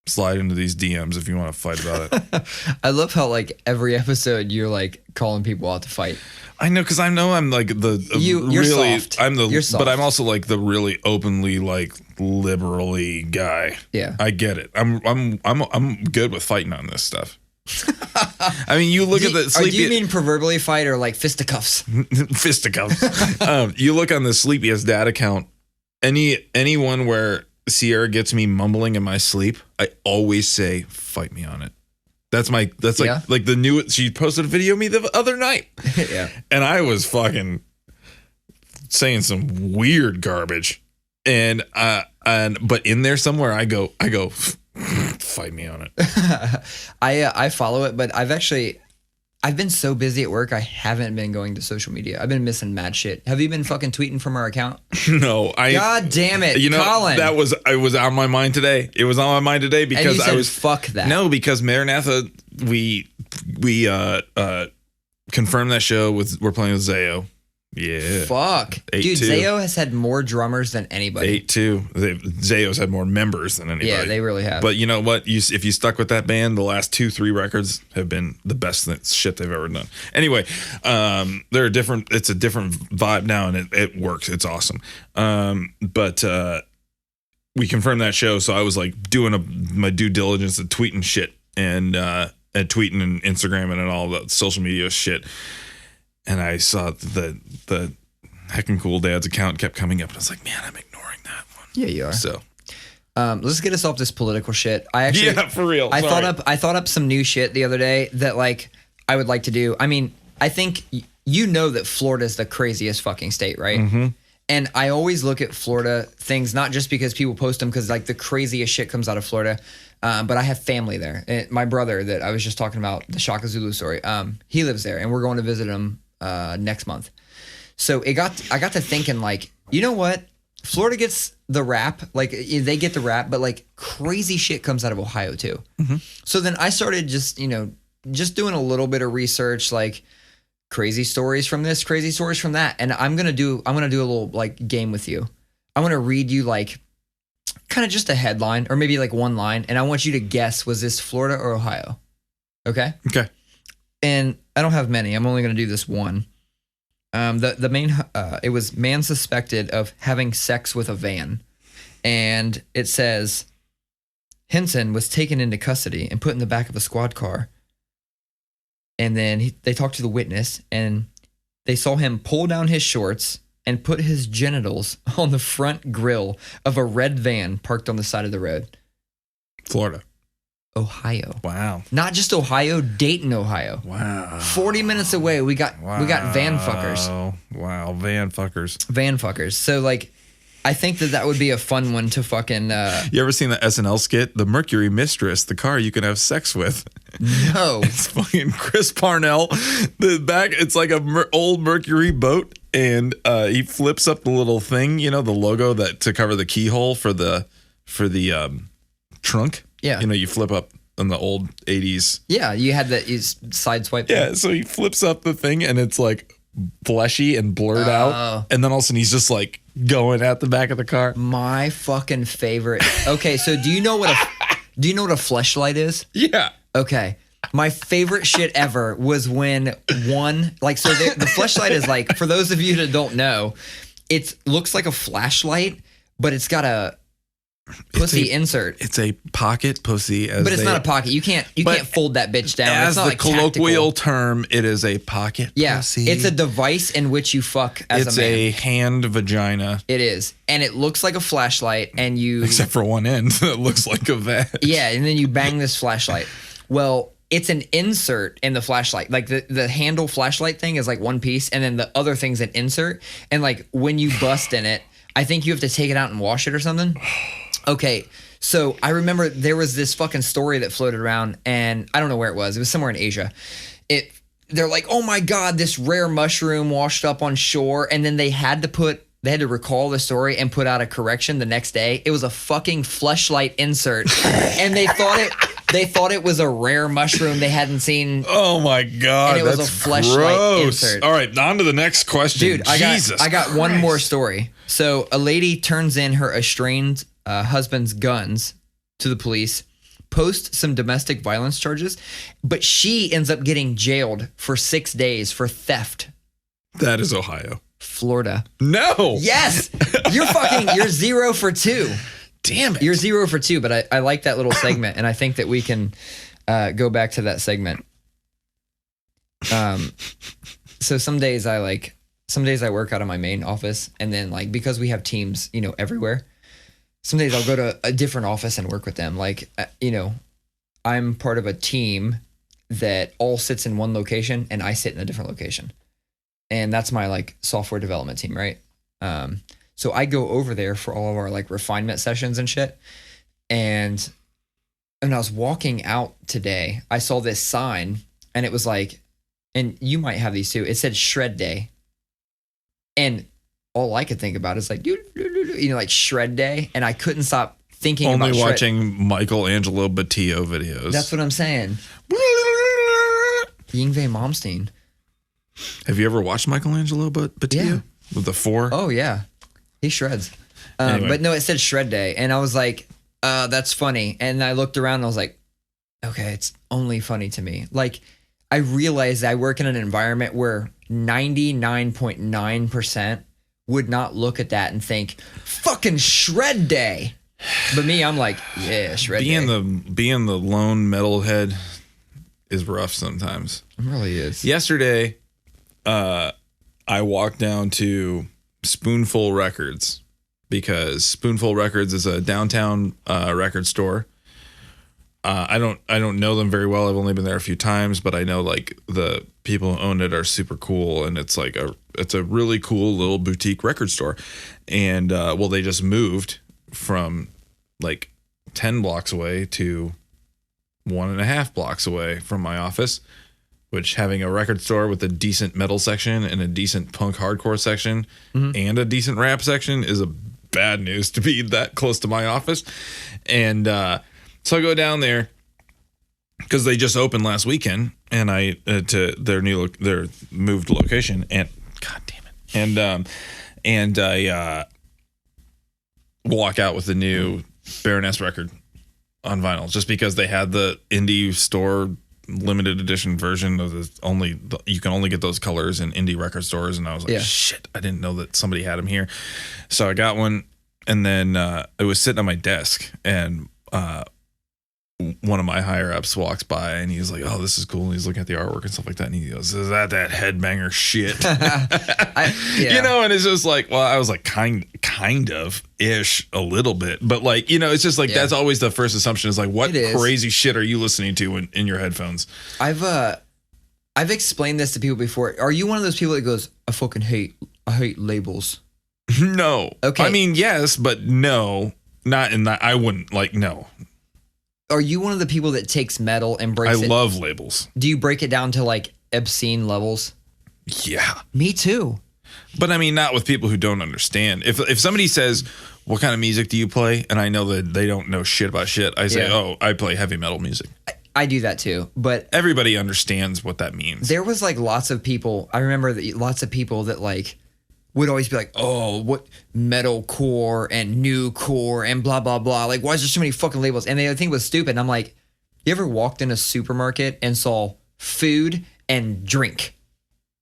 slide into these DMs if you want to fight about it. I love how like every episode you're like calling people out to fight. I know, because I know I'm like you're really soft. You're soft. But I'm also like the really openly like liberally guy. Yeah, I get it. I'm good with fighting on this stuff. I mean, you look at the sleepy. Do you mean proverbially fight or like fisticuffs? Fisticuffs. You look on the Sleepiest Dad account. Anyone where Sierra gets me mumbling in my sleep, I always say, fight me on it. That's like the new, she posted a video of me the other night. Yeah. And I was fucking saying some weird garbage. But in there somewhere I go, fight me on it. I follow it, but I've been so busy at work, I haven't been going to social media. I've been missing mad shit. Have you been fucking tweeting from our account? No, God damn it, Colin. It was on my mind today. It was on my mind today because and you said, I was fuck that. No, because Maranatha, we confirmed that show we're playing with Zayo. Yeah. Fuck. Dude, Zayo has had more drummers than anybody. 8-2. Zayo's had more members than anybody. Yeah, they really have. But you know what? If you stuck with that band, the last 2-3 records have been the best shit they've ever done. Anyway, they're different. It's a different vibe now, and it works. It's awesome. But we confirmed that show, so I was like doing my due diligence of tweeting shit and tweeting and Instagram and all the social media shit. And I saw the Heckin Cool Dads account kept coming up, and I was like, man, I'm ignoring that one. Yeah, you are. So, let's get us off this political shit. For real. I thought up some new shit the other day that like I would like to do. I mean, I think you know that Florida's the craziest fucking state, right? Mm-hmm. And I always look at Florida things not just because people post them, because like the craziest shit comes out of Florida. But I have family there. And my brother that I was just talking about, the Shokazulu story, he lives there, and we're going to visit him next month. So I got to thinking, like, you know what? Florida gets the rap, like they get the rap, but like crazy shit comes out of Ohio too. Mm-hmm. So then I started just doing a little bit of research, like crazy stories from this, crazy stories from that. And I'm gonna do a little like game with you. I'm gonna read you like kind of just a headline or maybe like one line, and I want you to guess, was this Florida or Ohio? Okay. Okay. And I don't have many. I'm only going to do this one. The main, it was man suspected of having sex with a van. And it says, Henson was taken into custody and put in the back of a squad car. And then they talked to the witness, and they saw him pull down his shorts and put his genitals on the front grill of a red van parked on the side of the road. Florida. Ohio. Wow. Not just Ohio, Dayton, Ohio. Wow. 40 minutes away, we got van fuckers. Wow, van fuckers. Van fuckers. So like, I think that would be a fun one to fucking. You ever seen the SNL skit, The Mercury Mistress, the car you can have sex with? No. It's fucking Chris Parnell. The back, it's like a old Mercury boat, and he flips up the little thing, the logo to cover the keyhole for the trunk. Yeah. You flip up in the old 80s. Yeah, you had that side swipe. Yeah, so he flips up the thing, and it's like fleshy and blurred out. And then all of a sudden he's just like going at the back of the car. My fucking favorite. Okay, so do you know what a FleshLight is? Yeah. Okay. My favorite shit ever was when the FleshLight is like, for those of you that don't know, it looks like a flashlight, but it's got a pussy insert. It's a pocket pussy. But it's not a pocket. You can't fold that bitch down. As it's not the like colloquial tactical term, it is a pocket pussy. It's a device in which you fuck as a man. It's a hand vagina. It is. And it looks like a flashlight, and you... Except for one end. It looks like a vag. Yeah, and then you bang this flashlight. Well, it's an insert in the flashlight. Like the handle flashlight thing is like one piece, and then the other thing's an insert. And like when you bust in it, I think you have to take it out and wash it or something. Okay, so I remember there was this fucking story that floated around, and I don't know where it was. It was somewhere in Asia. They're like, oh my God, this rare mushroom washed up on shore, and then they had to recall the story and put out a correction the next day. It was a fucking FleshLight insert, and they thought it was a rare mushroom they hadn't seen. Oh my God, and it was a FleshLight insert. All right, on to the next question. Dude, I got one more story. So a lady turns in her estranged husband's guns to the police, posts some domestic violence charges, but she ends up getting jailed for 6 days for theft. That is Ohio. Florida. No. Yes. You're 0 for 2. Damn it. You're 0 for 2, but I like that little segment, and I think that we can go back to that segment. So some days I work out of my main office, and then like because we have teams, everywhere. Some days I'll go to a different office and work with them. Like, I'm part of a team that all sits in one location, and I sit in a different location. And that's my like software development team, right? So I go over there for all of our like refinement sessions and shit. And when I was walking out today, I saw this sign, and it was like, and you might have these too. It said Shred Day. And all I could think about is like, like Shred Day. And I couldn't stop thinking about Only watching Michelangelo Batillo videos. That's what I'm saying. Yngwie Malmsteen. Have you ever watched Michelangelo Batillo? Yeah. With the 4? Oh, yeah. He shreds. Anyway. But no, it said Shred Day. And I was like, that's funny. And I looked around and I was like, okay, it's only funny to me. Like, I realized I work in an environment where 99.9% would not look at that and think, fucking Shred Day. But me, I'm like, yeah, Shred Day. Being the lone metalhead is rough sometimes. It really is. Yesterday, I walked down to Spoonful Records because Spoonful Records is a downtown record store. I don't know them very well. I've only been there a few times, but I know like the people who own it are super cool, and it's like it's a really cool little boutique record store. And they just moved from like 10 blocks away to 1.5 blocks away from my office, which having a record store with a decent metal section and a decent punk hardcore section and a decent rap section is a bad news to be that close to my office. And so I go down there because they just opened last weekend, and I to their moved location, and God damn it, and I walk out with the new Baroness record on vinyl just because they had the indie store limited edition version of you can only get those colors in indie record stores, and I was like, shit, I didn't know that somebody had them here. So I got one, and then it was sitting on my desk, and one of my higher ups walks by, and he's like, oh, this is cool, and he's looking at the artwork and stuff like that, and he goes, is that headbanger shit? And it's just like, well, I was like kind of ish a little bit, but like, it's just like that's always the first assumption is like, what crazy shit are you listening to in your headphones? I've explained this to people before. Are you one of those people that goes, I hate labels? No. Okay. I mean, yes, but no, not in that. I wouldn't like, no. Are you one of the people that takes metal and breaks it? I love labels. Do you break it down to like obscene levels? Yeah. Me too. But I mean, not with people who don't understand. If somebody says, what kind of music do you play? And I know that they don't know shit about shit. I say, oh, I play heavy metal music. I do that too. But everybody understands what that means. There was like lots of people. I remember lots of people that like would always be like, oh, what metalcore and new core and blah, blah, blah. Like, why is there so many fucking labels? And they think it was stupid. And I'm like, you ever walked in a supermarket and saw food and drink?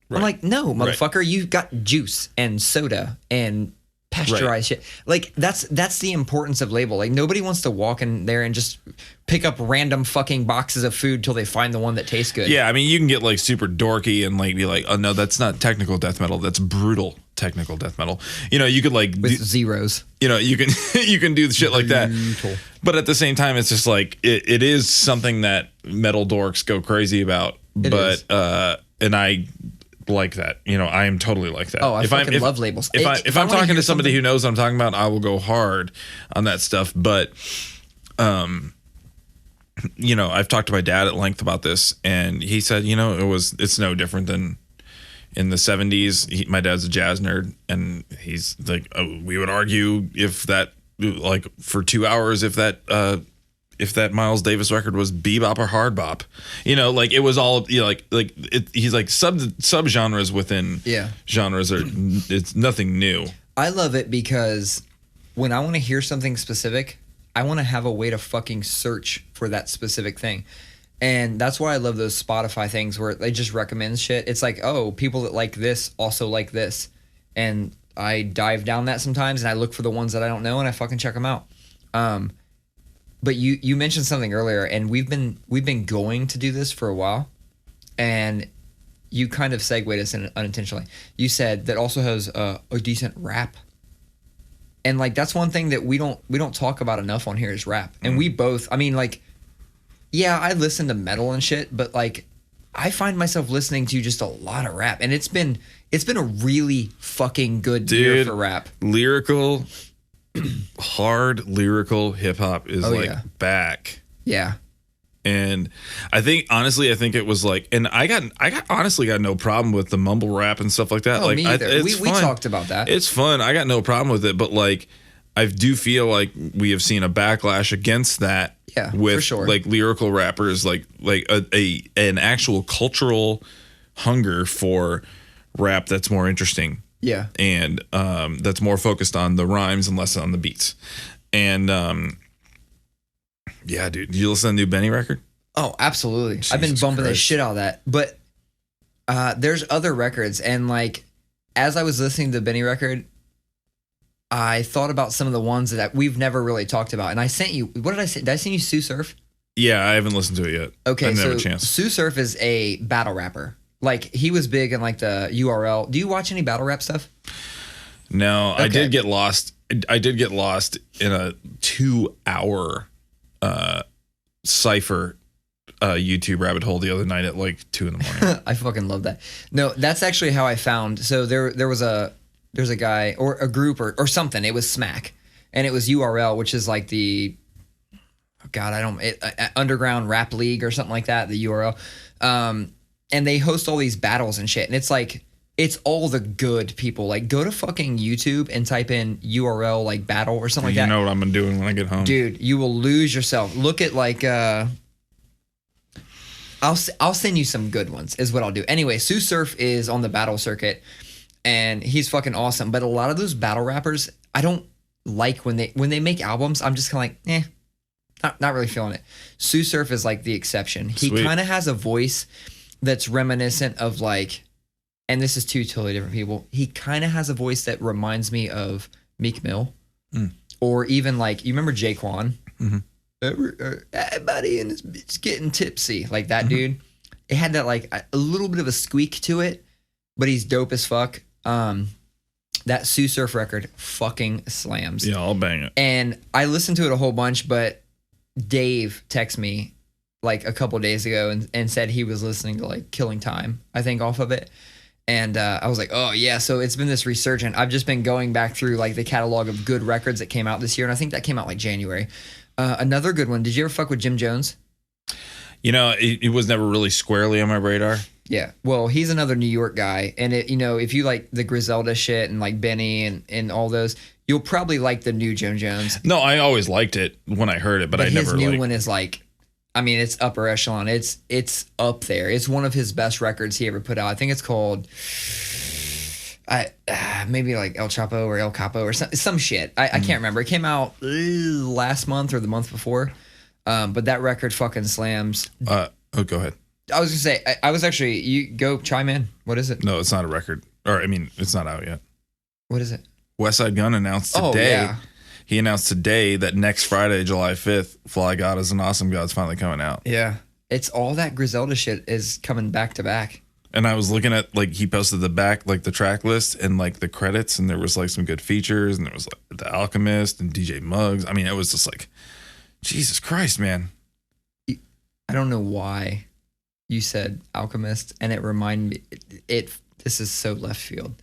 Right. I'm like, no, motherfucker, you've got juice and soda and pasteurized shit. Like that's the importance of label. Like nobody wants to walk in there and just pick up random fucking boxes of food till they find the one that tastes good. Yeah, I mean, you can get like super dorky and like be like, oh no, that's not technical death metal. That's brutal technical death metal. You know, you could like with zeros. You know, you can you can do shit like that. But at the same time, it's just like it is something that metal dorks go crazy about. And I like that. You know, I am totally like that. Oh, I fucking love labels. If I'm talking to somebody who knows what I'm talking about, I will go hard on that stuff. But, you know, I've talked to my dad at length about this, and he said, you know, it's no different than in the 70s. My dad's a jazz nerd, and he's like, oh, we would argue if that, like, for 2 hours, if that Miles Davis record was bebop or hard bop, you know, like it was all, you know, he's like sub genres within genres it's nothing new. I love it because when I want to hear something specific, I want to have a way to fucking search for that specific thing. And that's why I love those Spotify things where they just recommend shit. It's like, oh, people that like this also like this. And I dive down that sometimes and I look for the ones that I don't know and I fucking check them out. But you mentioned something earlier, and we've been going to do this for a while, and you kind of segued us in unintentionally. You said that also has a decent rap, and like that's one thing that we don't talk about enough on here is rap. And we both, I mean, like, yeah, I listen to metal and shit, but like I find myself listening to just a lot of rap, and it's been a really fucking good year for rap. Lyrical. Hard lyrical hip hop is back. Yeah. And I think it was like, and I honestly got no problem with the mumble rap and stuff like that. Oh, like me either. We talked about that. It's fun. I got no problem with it, but like I do feel like we have seen a backlash against that. Yeah, with for sure. Like lyrical rappers, like an actual cultural hunger for rap that's more interesting. Yeah. And that's more focused on the rhymes and less on the beats. And yeah, dude. Did you listen to the new Benny record? Oh, absolutely. Jesus I've been bumping the Christ. shit out of that. But there's other records. And like, as I was listening to the Benny record, I thought about some of the ones that we've never really talked about. And I sent you, what did I say? Did I send you Sue Surf? Yeah, I haven't listened to it yet. Okay, I didn't so have a chance. Sue Surf is a battle rapper. Like, he was big in like the URL. Do you watch any battle rap stuff? No, Okay. I did get lost. I did get lost in a 2-hour cypher YouTube rabbit hole the other night at like 2 a.m. I fucking love that. No, that's actually how I found. So there's a guy or a group or something. It was Smack, and it was URL, which is like the underground rap league or something like that. The URL, and they host all these battles and shit. And it's like it's all the good people. Like go to fucking YouTube and type in URL like battle or something like that. You know what I'm gonna do when I get home, dude. You will lose yourself. Look at like I'll send you some good ones is what I'll do. Anyway, Sue Surf is on the battle circuit and he's fucking awesome. But a lot of those battle rappers, I don't like when they make albums. I'm just kind of like, not really feeling it. Sue Surf is like the exception. He kind of has a voice that's reminiscent of like, and this is two totally different people. He kind of has a voice that reminds me of Meek Mill or even like, you remember Jaquan? Mm-hmm. Everybody in this bitch getting tipsy, like that dude. It had that like a little bit of a squeak to it, but he's dope as fuck. That Sue Surf record fucking slams. Yeah, I'll bang it. And I listened to it a whole bunch, but Dave texted me like a couple days ago and said he was listening to like Killing Time, I think, off of it. And I was like, oh yeah, so it's been this resurgent. I've just been going back through like the catalog of good records that came out this year, and I think that came out like January. Another good one. Did you ever fuck with Jim Jones? You know, it was never really squarely on my radar. Yeah. Well, he's another New York guy. And if you like the Griselda shit and like Benny and all those, you'll probably like the new Jim Jones. No, I always liked it when I heard it, but I never his new one is like, I mean, it's upper echelon. It's up there. It's one of his best records he ever put out. I think it's called maybe like El Chapo or El Capo or some shit. I can't remember. It came out last month or the month before. But that record fucking slams. Go ahead. I was gonna say, I was actually, you go chime in. What is it? No, it's not a record. Or, I mean, it's not out yet. What is it? Westside Gunn announced today. Oh, yeah. He announced today that next Friday, July 5th, Fly God is an Awesome God's finally coming out. Yeah. It's all that Griselda shit is coming back to back. And I was looking at, like, he posted the back, like, the track list and, like, the credits, and there was, like, some good features, and there was, like, The Alchemist and DJ Muggs. I mean, it was just like, Jesus Christ, man. I don't know why you said Alchemist, and it reminded me, this is so left field.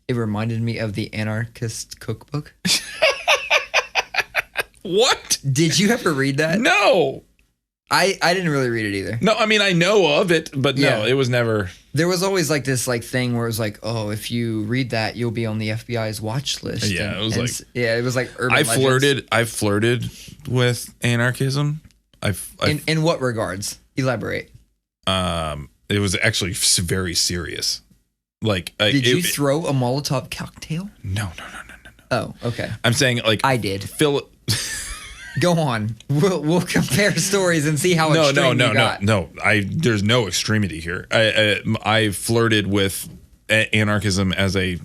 It reminded me of the Anarchist cookbook. What? Did you ever read that? No. I didn't really read it either. No, I mean, I know of it, but no, it was never. There was always like this like thing where it was like, oh, if you read that, you'll be on the FBI's watch list. Yeah, it was like urban legends. I flirted with anarchism. In what regards? Elaborate. It was actually very serious. Like, did you throw a Molotov cocktail? No. Oh, okay. I'm saying, like, I did. Phil. Go on. We'll compare stories and see how extreme you got. No. There's no extremity here. I flirted with anarchism as a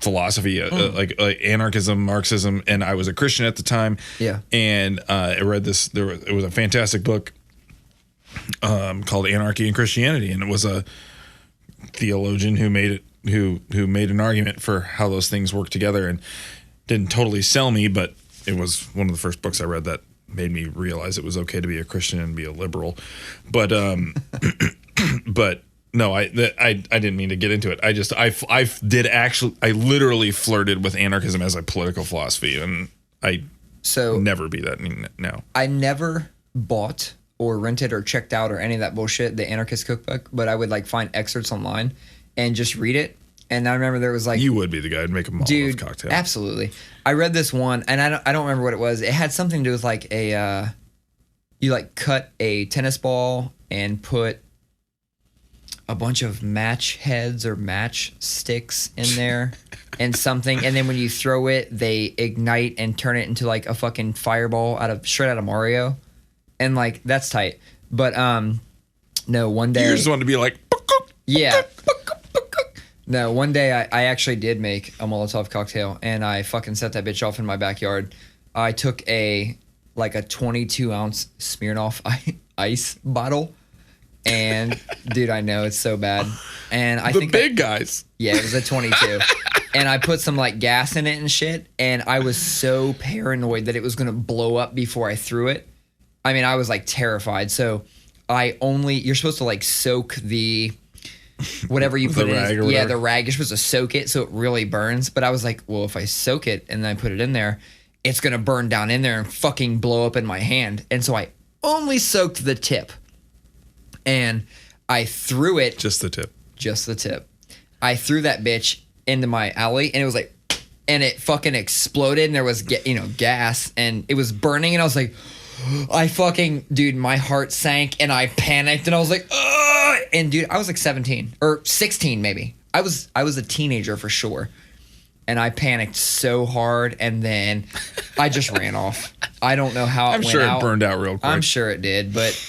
philosophy, like anarchism, Marxism, and I was a Christian at the time. Yeah. And I read this. It was a fantastic book called Anarchy and Christianity, and it was a theologian who made an argument for how those things work together, and didn't totally sell me, but it was one of the first books I read that made me realize it was okay to be a Christian and be a liberal. But but no, I didn't mean to get into it. I literally flirted with anarchism as a political philosophy, and never be that now. I never bought or rented or checked out or any of that bullshit, the Anarchist cookbook, but I would like find excerpts online and just read it. And I remember there was like, you would be the guy to make a Molotov cocktail. Absolutely. I read this one, and I don't remember what it was. It had something to do with like you like cut a tennis ball and put a bunch of match heads or match sticks in there and something, and then when you throw it, they ignite and turn it into like a fucking fireball straight out of Mario, and like that's tight. But no, one day you just wanted to be like, yeah. No, one day I actually did make a Molotov cocktail, and I fucking set that bitch off in my backyard. I took a 22-ounce Smirnoff ice bottle, and dude, I know it's so bad. And I think big guys. Yeah, it was a 22, and I put some like gas in it and shit, and I was so paranoid that it was gonna blow up before I threw it. I mean, I was like terrified. So you're supposed to like soak the whatever you put in, the rag, you're supposed to soak it so it really burns. But I was like, well, if I soak it and then I put it in there, it's gonna burn down in there and fucking blow up in my hand. And so I only soaked the tip, and I threw it. Just the tip. I threw that bitch into my alley, and it was like, and it fucking exploded, and there was gas, and it was burning, and I was like, dude, my heart sank, and I panicked, and I was like, ugh! And dude, I was like 17 or 16 maybe. I was a teenager for sure, and I panicked so hard, and then I just ran off. I don't know how it went out. I'm sure it burned out real quick. I'm sure it did, but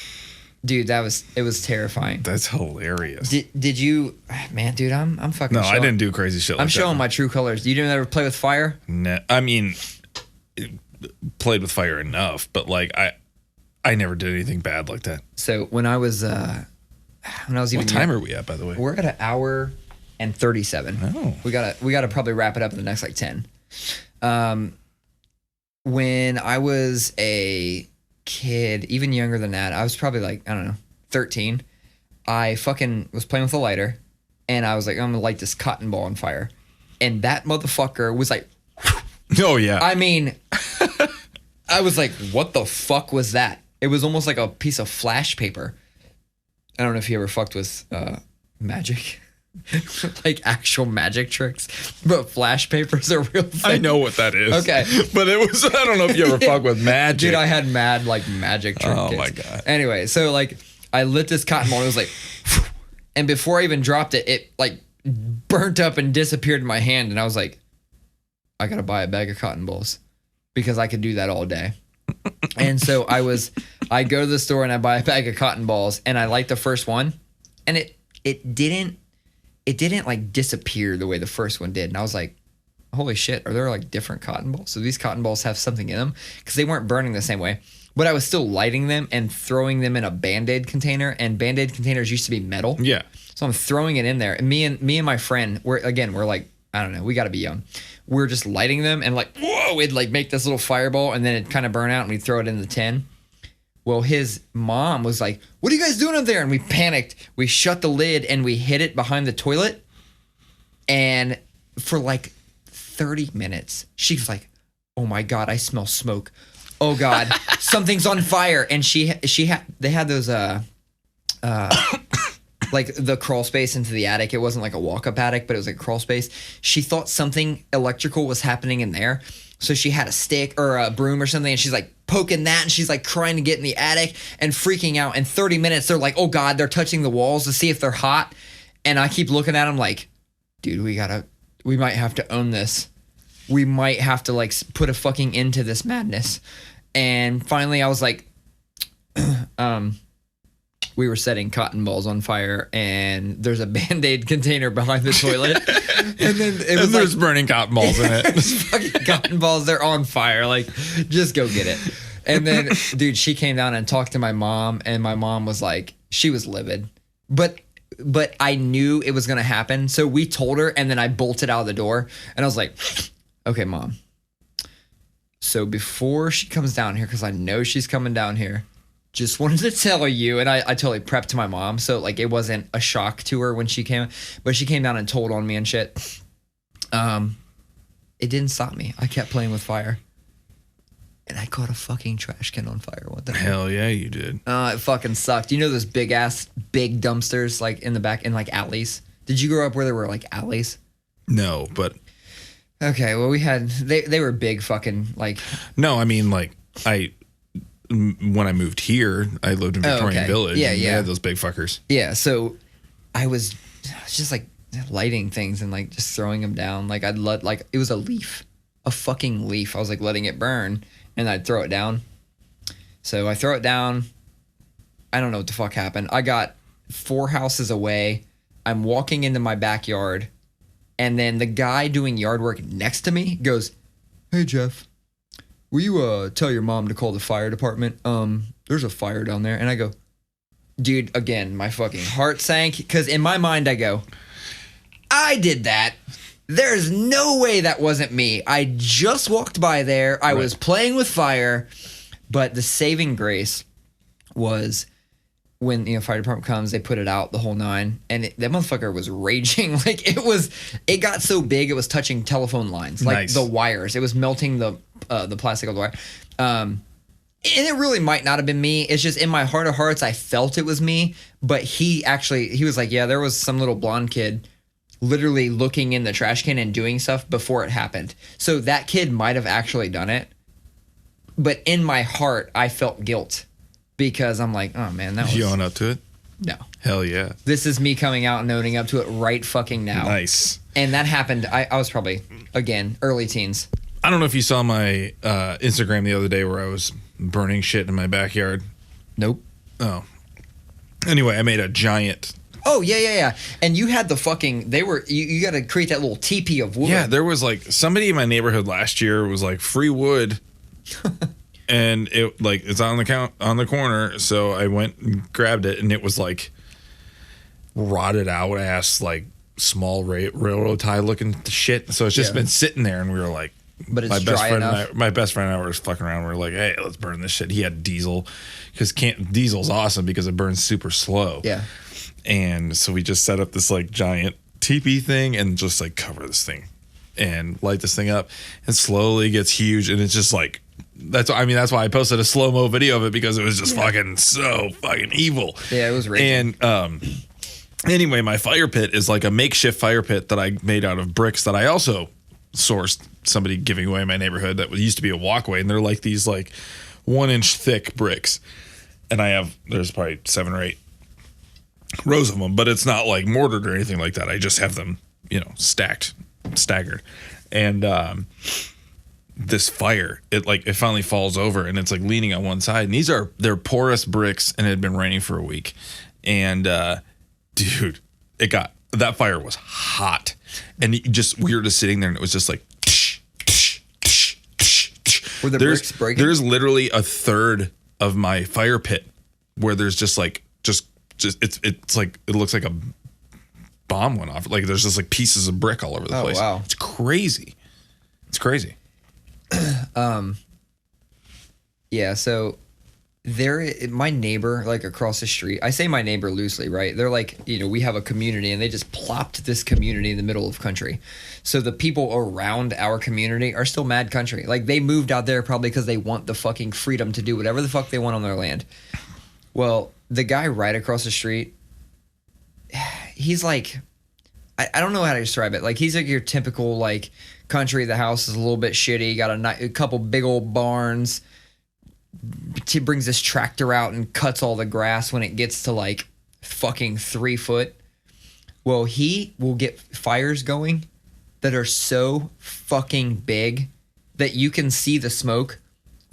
dude, it was terrifying. That's hilarious. Did you, man, dude? I'm fucking. No, I didn't do crazy shit like that. I'm showing my true colors. You didn't ever play with fire? No, I mean, played with fire enough, but like I never did anything bad like that. So when I was even what time are we at, by the way? We're at 1 hour and 37. Oh, we gotta probably wrap it up in the next like 10. When I was a kid, even younger than that, I was probably like, I don't know, 13. I fucking was playing with a lighter, and I was like, I'm gonna light this cotton ball on fire, and that motherfucker was like, oh yeah. I mean, I was like, what the fuck was that? It was almost like a piece of flash paper. I don't know if you ever fucked with magic, like actual magic tricks, but flash papers are real thing. I know what that is. Okay. But I don't know if you ever fucked with magic. Dude, I had mad like magic trick Oh kits. my God. Anyway, so like I lit this cotton ball and it was like, and before I even dropped it, it like burnt up and disappeared in my hand. And I was like, I gotta buy a bag of cotton balls because I could do that all day. And so I go to the store and I buy a bag of cotton balls, and I light the first one, and it didn't like disappear the way the first one did. And I was like, holy shit, are there like different cotton balls? So these cotton balls have something in them because they weren't burning the same way. But I was still lighting them and throwing them in a Band-Aid container, and Band-Aid containers used to be metal. Yeah. So I'm throwing it in there, and me and my friend, we're like, I don't know, we got to be young. We're just lighting them, and like, whoa, it'd like make this little fireball, and then it'd kind of burn out, and we'd throw it in the tin. Well, his mom was like, "What are you guys doing up there?" And we panicked. We shut the lid and we hid it behind the toilet. And for like 30 minutes, she was like, "Oh my God, I smell smoke. Oh God, something's on fire." And they had those like the crawl space into the attic. It wasn't like a walk-up attic, but it was like a crawl space. She thought something electrical was happening in there. So she had a stick or a broom or something, and she's like poking that, and she's like trying to get in the attic and freaking out. In 30 minutes, they're like, "Oh God," they're touching the walls to see if they're hot. And I keep looking at them like, dude, we might have to own this. We might have to like put a fucking end to this madness. And finally I was like, we were setting cotton balls on fire, and there's a Band-Aid container behind the toilet. And then there's burning cotton balls in it. Fucking cotton balls, they're on fire. Like, just go get it. And then, dude, she came down and talked to my mom, and my mom was like, she was livid. But I knew it was going to happen. So we told her, and then I bolted out of the door, and I was like, "Okay, Mom. So before she comes down here, because I know she's coming down here, just wanted to tell you," and I totally prepped to my mom, so like it wasn't a shock to her when she came, but she came down and told on me and shit. It didn't stop me. I kept playing with fire, and I caught a fucking trash can on fire one time. Hell yeah, you did. It fucking sucked. You know those big dumpsters like in the back in like alleys? Did you grow up where there were like alleys? No, but okay. Well, we had they were big fucking like. No, I mean like when I moved here, I lived in Victorian Village. Yeah, and yeah. They had those big fuckers. Yeah, so I was just like lighting things and like just throwing them down. Like I'd let like it was a fucking leaf. I was like letting it burn, and I'd throw it down. So I throw it down. I don't know what the fuck happened. I got 4 houses away. I'm walking into my backyard, and then the guy doing yard work next to me goes, "Hey Jeff, will you tell your mom to call the fire department? There's a fire down there." And I go, dude, again, my fucking heart sank, because in my mind I go, I did that. There's no way that wasn't me. I just walked by there. I was playing with fire. But the saving grace was when fire department comes, they put it out the whole 9, and that motherfucker was raging. Like it got so big it was touching telephone lines, like the wires. It was melting the plastic of the wire. And it really might not have been me. It's just in my heart of hearts, I felt it was me. But he was like, yeah, there was some little blonde kid literally looking in the trash can and doing stuff before it happened. So that kid might have actually done it. But in my heart, I felt guilt because I'm like, oh man, that was... You own up to it? No. Hell yeah. This is me coming out and owning up to it right fucking now. Nice. And that happened, I was probably, again, early teens. I don't know if you saw my Instagram the other day where I was burning shit in my backyard. Nope. Oh. Anyway, I made a giant... Oh, yeah. And you had the fucking... You got to create that little teepee of wood. Yeah, there was like... Somebody in my neighborhood last year was like, free wood... And it like it's on the corner, so I went and grabbed it, and it was like rotted out ass like small railroad tie looking shit. So it's just been sitting there, and we were like, but it's dry enough. My best friend and I were just fucking around. We were like, hey, let's burn this shit. He had diesel because diesel's awesome because it burns super slow. Yeah. And so we just set up this like giant teepee thing and just like cover this thing and light this thing up, and slowly gets huge, and it's just like. That's why I posted a slow-mo video of it, because it was just fucking so fucking evil. Yeah, it was raging. And anyway, my fire pit is like a makeshift fire pit that I made out of bricks that I also sourced, somebody giving away in my neighborhood, that used to be a walkway, and they're like these like 1-inch thick bricks. And there's probably 7 or 8 rows of them, but it's not like mortared or anything like that. I just have them, staggered. And this fire, it finally falls over, and it's like leaning on one side, and they're porous bricks, and it had been raining for a week, and dude, that fire was hot, and we were just sitting there, and it was just like Were the bricks breaking? There's literally a third of my fire pit where there's just it's like it looks like a bomb went off. Like there's just like pieces of brick all over the place. Wow. It's crazy. It's crazy. Yeah, so my neighbor, like across the street, I say my neighbor loosely, right? They're like, we have a community and they just plopped this community in the middle of country. So the people around our community are still mad country. Like they moved out there probably because they want the fucking freedom to do whatever the fuck they want on their land. Well, the guy right across the street, he's like, I don't know how to describe it. Like he's like your typical like country. The house is a little bit shitty. Got a couple big old barns. He brings this tractor out and cuts all the grass when it gets to like fucking 3 foot. Well, he will get fires going that are so fucking big that you can see the smoke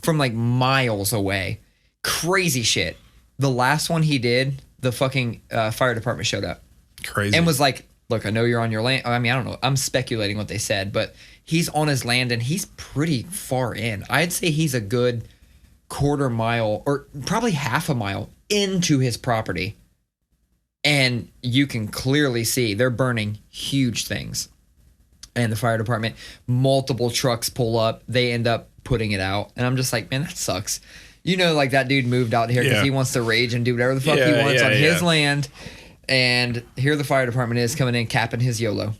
from like miles away. Crazy shit. The last one he did, the fucking fire department showed up. Crazy. And was like, look, I know you're on your land. I mean, I don't know. I'm speculating what they said, but he's on his land and he's pretty far in. I'd say he's a good quarter mile or probably half a mile into his property. And you can clearly see they're burning huge things. And the fire department, multiple trucks pull up. They end up putting it out. And I'm just like, man, that sucks. Like that dude moved out here because he wants to rage and do whatever the fuck he wants on his land. And here the fire department is coming in, capping his YOLO.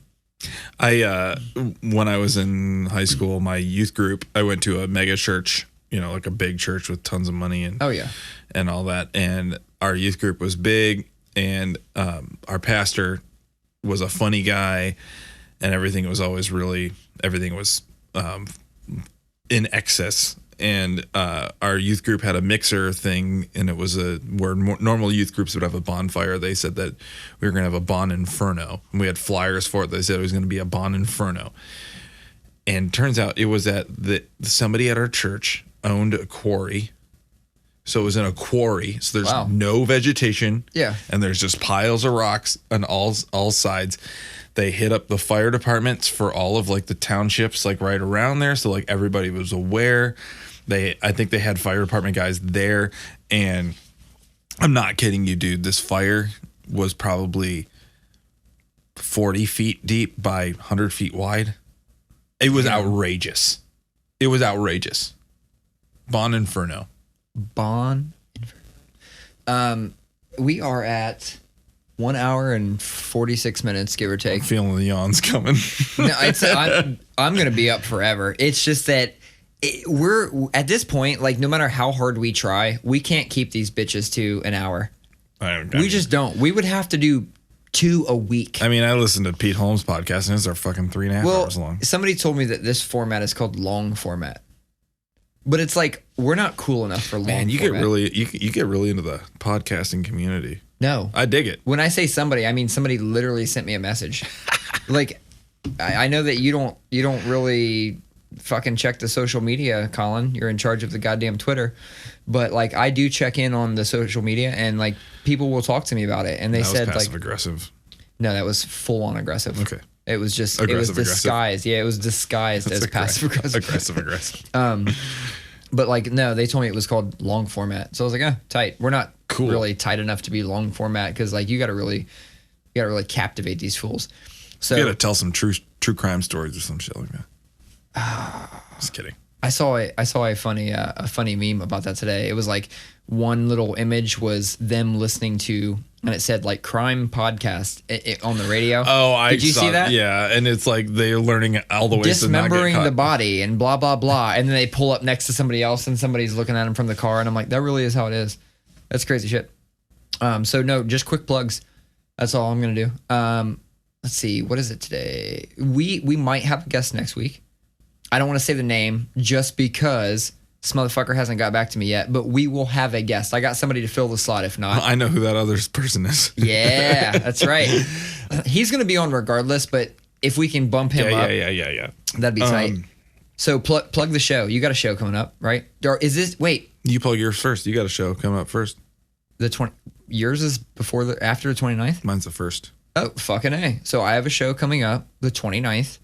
When I was in high school, my youth group, I went to a mega church, like a big church with tons of money and and all that. And our youth group was big, and our pastor was a funny guy, and everything was in excess. And our youth group had a mixer thing, and it was where normal youth groups would have a bonfire. They said that we were going to have a Bon Inferno, and we had flyers for it. They said it was going to be a Bon Inferno. And turns out it was that somebody at our church owned a quarry. So it was in a quarry. So there's no vegetation. Yeah. And there's just piles of rocks on all sides. They hit up the fire departments for all of like the townships like right around there. So like everybody was aware. I think they had fire department guys there. And I'm not kidding you, dude. This fire was probably 40 feet deep by 100 feet wide. It was outrageous. It was outrageous. Bon Inferno. Bon Inferno. We are at 1 hour and 46 minutes, give or take. I'm feeling the yawns coming. No, I'm going to be up forever. It's just that we're at this point, like no matter how hard we try, we can't keep these bitches to an hour. We just don't. We would have to do 2 a week. I mean, I listened to Pete Holmes' podcast, and it's fucking 3.5 hours long. Somebody told me that this format is called long format. But it's like, we're not cool enough for long format. You get really into the podcasting community. No. I dig it. When I say somebody, I mean somebody literally sent me a message. Like, I know that you don't really fucking check the social media, Colin. You're in charge of the goddamn Twitter. But like, I do check in on the social media, and like people will talk to me about it. And they said passive like aggressive. No, that was full on aggressive. Okay. It was just it was disguised. Yeah, it was disguised as passive aggressive. Aggressive. But like, no, they told me it was called long format. So I was like, tight. We're not really tight enough to be long format because like you got to really captivate these fools. So you got to tell some true crime stories or some shit like that. Just kidding. I saw a funny meme about that today. It was like one little image was them listening to, and it said like crime podcast on the radio. Oh, did you see that? Yeah, and it's like they're learning all the ways dismembering to not get caught. the body and blah blah blah, and then they pull up next to somebody else and somebody's looking at them from the car, and I'm like, that really is how it is. That's crazy shit. So no, just quick plugs. That's all I'm gonna do. Let's see, what is it today? We might have a guest next week. I don't want to say the name just because this motherfucker hasn't got back to me yet, but we will have a guest. I got somebody to fill the slot if not. I know who that other person is. Yeah, that's right. He's going to be on regardless, but if we can bump him up. Yeah. That'd be tight. So plug the show. You got a show coming up, right? Or is this, wait. You plug yours first. You got a show coming up first. Yours is after the 29th? Mine's the first. Oh, fucking A. So I have a show coming up the 29th.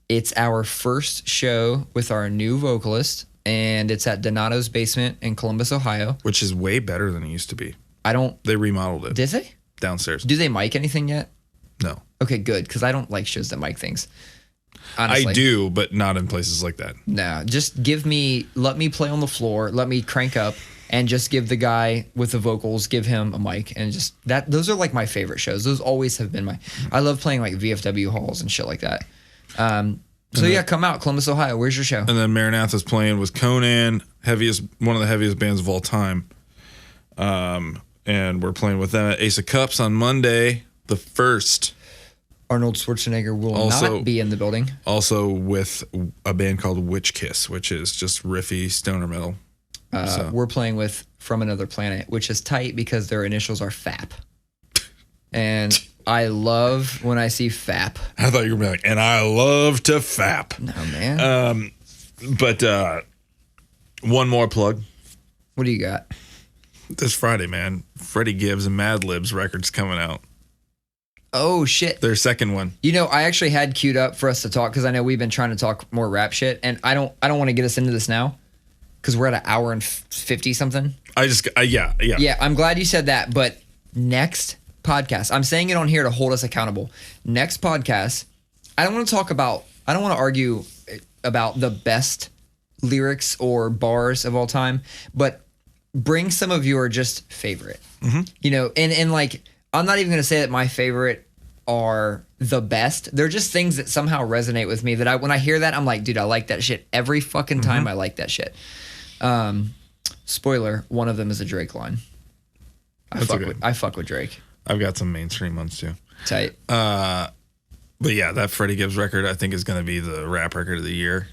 It's our first show with our new vocalist. and it's at Donato's Basement in Columbus, Ohio. Which is way better than it used to be. They remodeled it. Did they? Downstairs. Do they mic anything yet? No. Okay, good, because I don't like shows that mic things. Honestly. I do, but not in places like that. No, just let me play on the floor, let me crank up, and just give the guy with the vocals, give him a mic, and just that. Those are like my favorite shows. Those always have been I love playing like VFW halls and shit like that. So yeah, come out, Columbus, Ohio. Where's your show? And then Maranatha's playing with Conan, one of the heaviest bands of all time. And we're playing with them at Ace of Cups on Monday, the 1st. Arnold Schwarzenegger will not be in the building. Also with a band called Witch Kiss, which is just riffy stoner metal. We're playing with From Another Planet, which is tight because their initials are FAP. And I love when I see FAP. I thought you were going to be like, and I love to FAP. No, man. But one more plug. What do you got? This Friday, man, Freddie Gibbs and Mad Libs records coming out. Oh, shit. Their second one. You know, I actually had queued up for us to talk because I know we've been trying to talk more rap shit, and I don't want to get us into this now because we're at an hour and 50 something. Yeah. Yeah, I'm glad you said that, but next podcast, I'm saying it on here to hold us accountable. Next podcast, I don't want to argue about the best lyrics or bars of all time, but bring some of your just favorite. Mm-hmm. You know, and like, I'm not even going to say that my favorite are the best. They're just things that somehow resonate with me that when I hear that, I'm like, dude, I like that shit every fucking time. I like that shit. Spoiler, one of them is a Drake line. I fuck with Drake. I've got some mainstream ones too. Tight. But yeah, that Freddie Gibbs record I think is going to be the rap record of the year.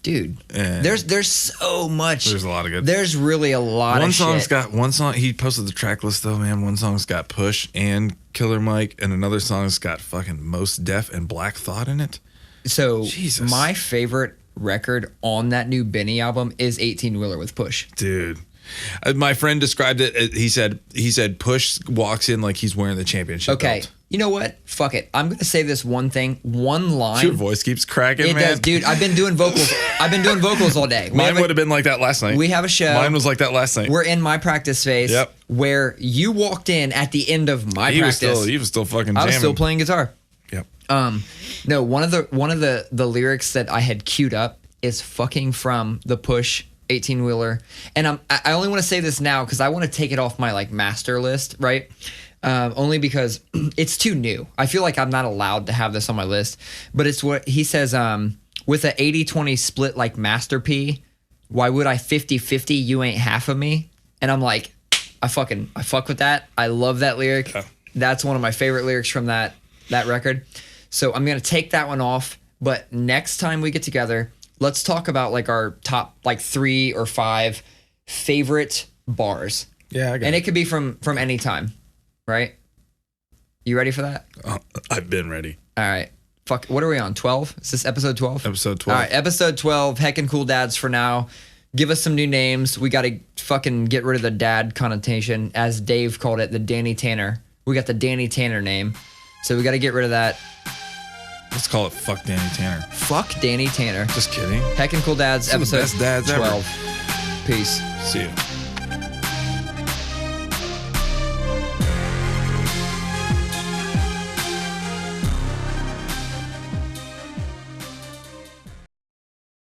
Dude, and there's so much. There's a lot of good. There's really a lot of shit. One song, he posted the track list though, man. One song's got Push and Killer Mike, and another song's got fucking Mos Def and Black Thought in it. So Jesus. My favorite record on that new Benny album is 18 Wheeler with Push. Dude. My friend described it. He said Push walks in like he's wearing the championship belt. You know what? Fuck it. I'm going to say this one thing, one line. Your voice keeps cracking, man. It does, dude. I've been doing vocals all day. Mine would have been like that last night. We have a show. Mine was like that last night. We're in my practice space. Yep. Where you walked in at the end of my practice. He was still fucking jamming. I was still playing guitar. Yep. No, one of the lyrics that I had queued up is fucking from the Push 18-wheeler. And I only want to say this now because I want to take it off my like master list, right? Only because it's too new. I feel like I'm not allowed to have this on my list. But it's what he says, with a 80-20 split like Master P, why would I 50-50, you ain't half of me? And I'm like, I fuck with that. I love that lyric. Yeah. That's one of my favorite lyrics from that record. So I'm going to take that one off. But next time we get together, let's talk about like our top like 3 or 5 favorite bars. Yeah, I got and it could be from any time, right? You ready for that? I've been ready. All right. Fuck. What are we on? 12? Is this episode 12? Episode 12. All right. Episode 12. Heckin Cool Dads for now. Give us some new names. We got to fucking get rid of the dad connotation, as Dave called it, the Danny Tanner. We got the Danny Tanner name, so we got to get rid of that. Let's call it Fuck Danny Tanner. Fuck Danny Tanner. Just kidding. Heckin Cool Dads, episode best dads 12. Ever. Peace. See you.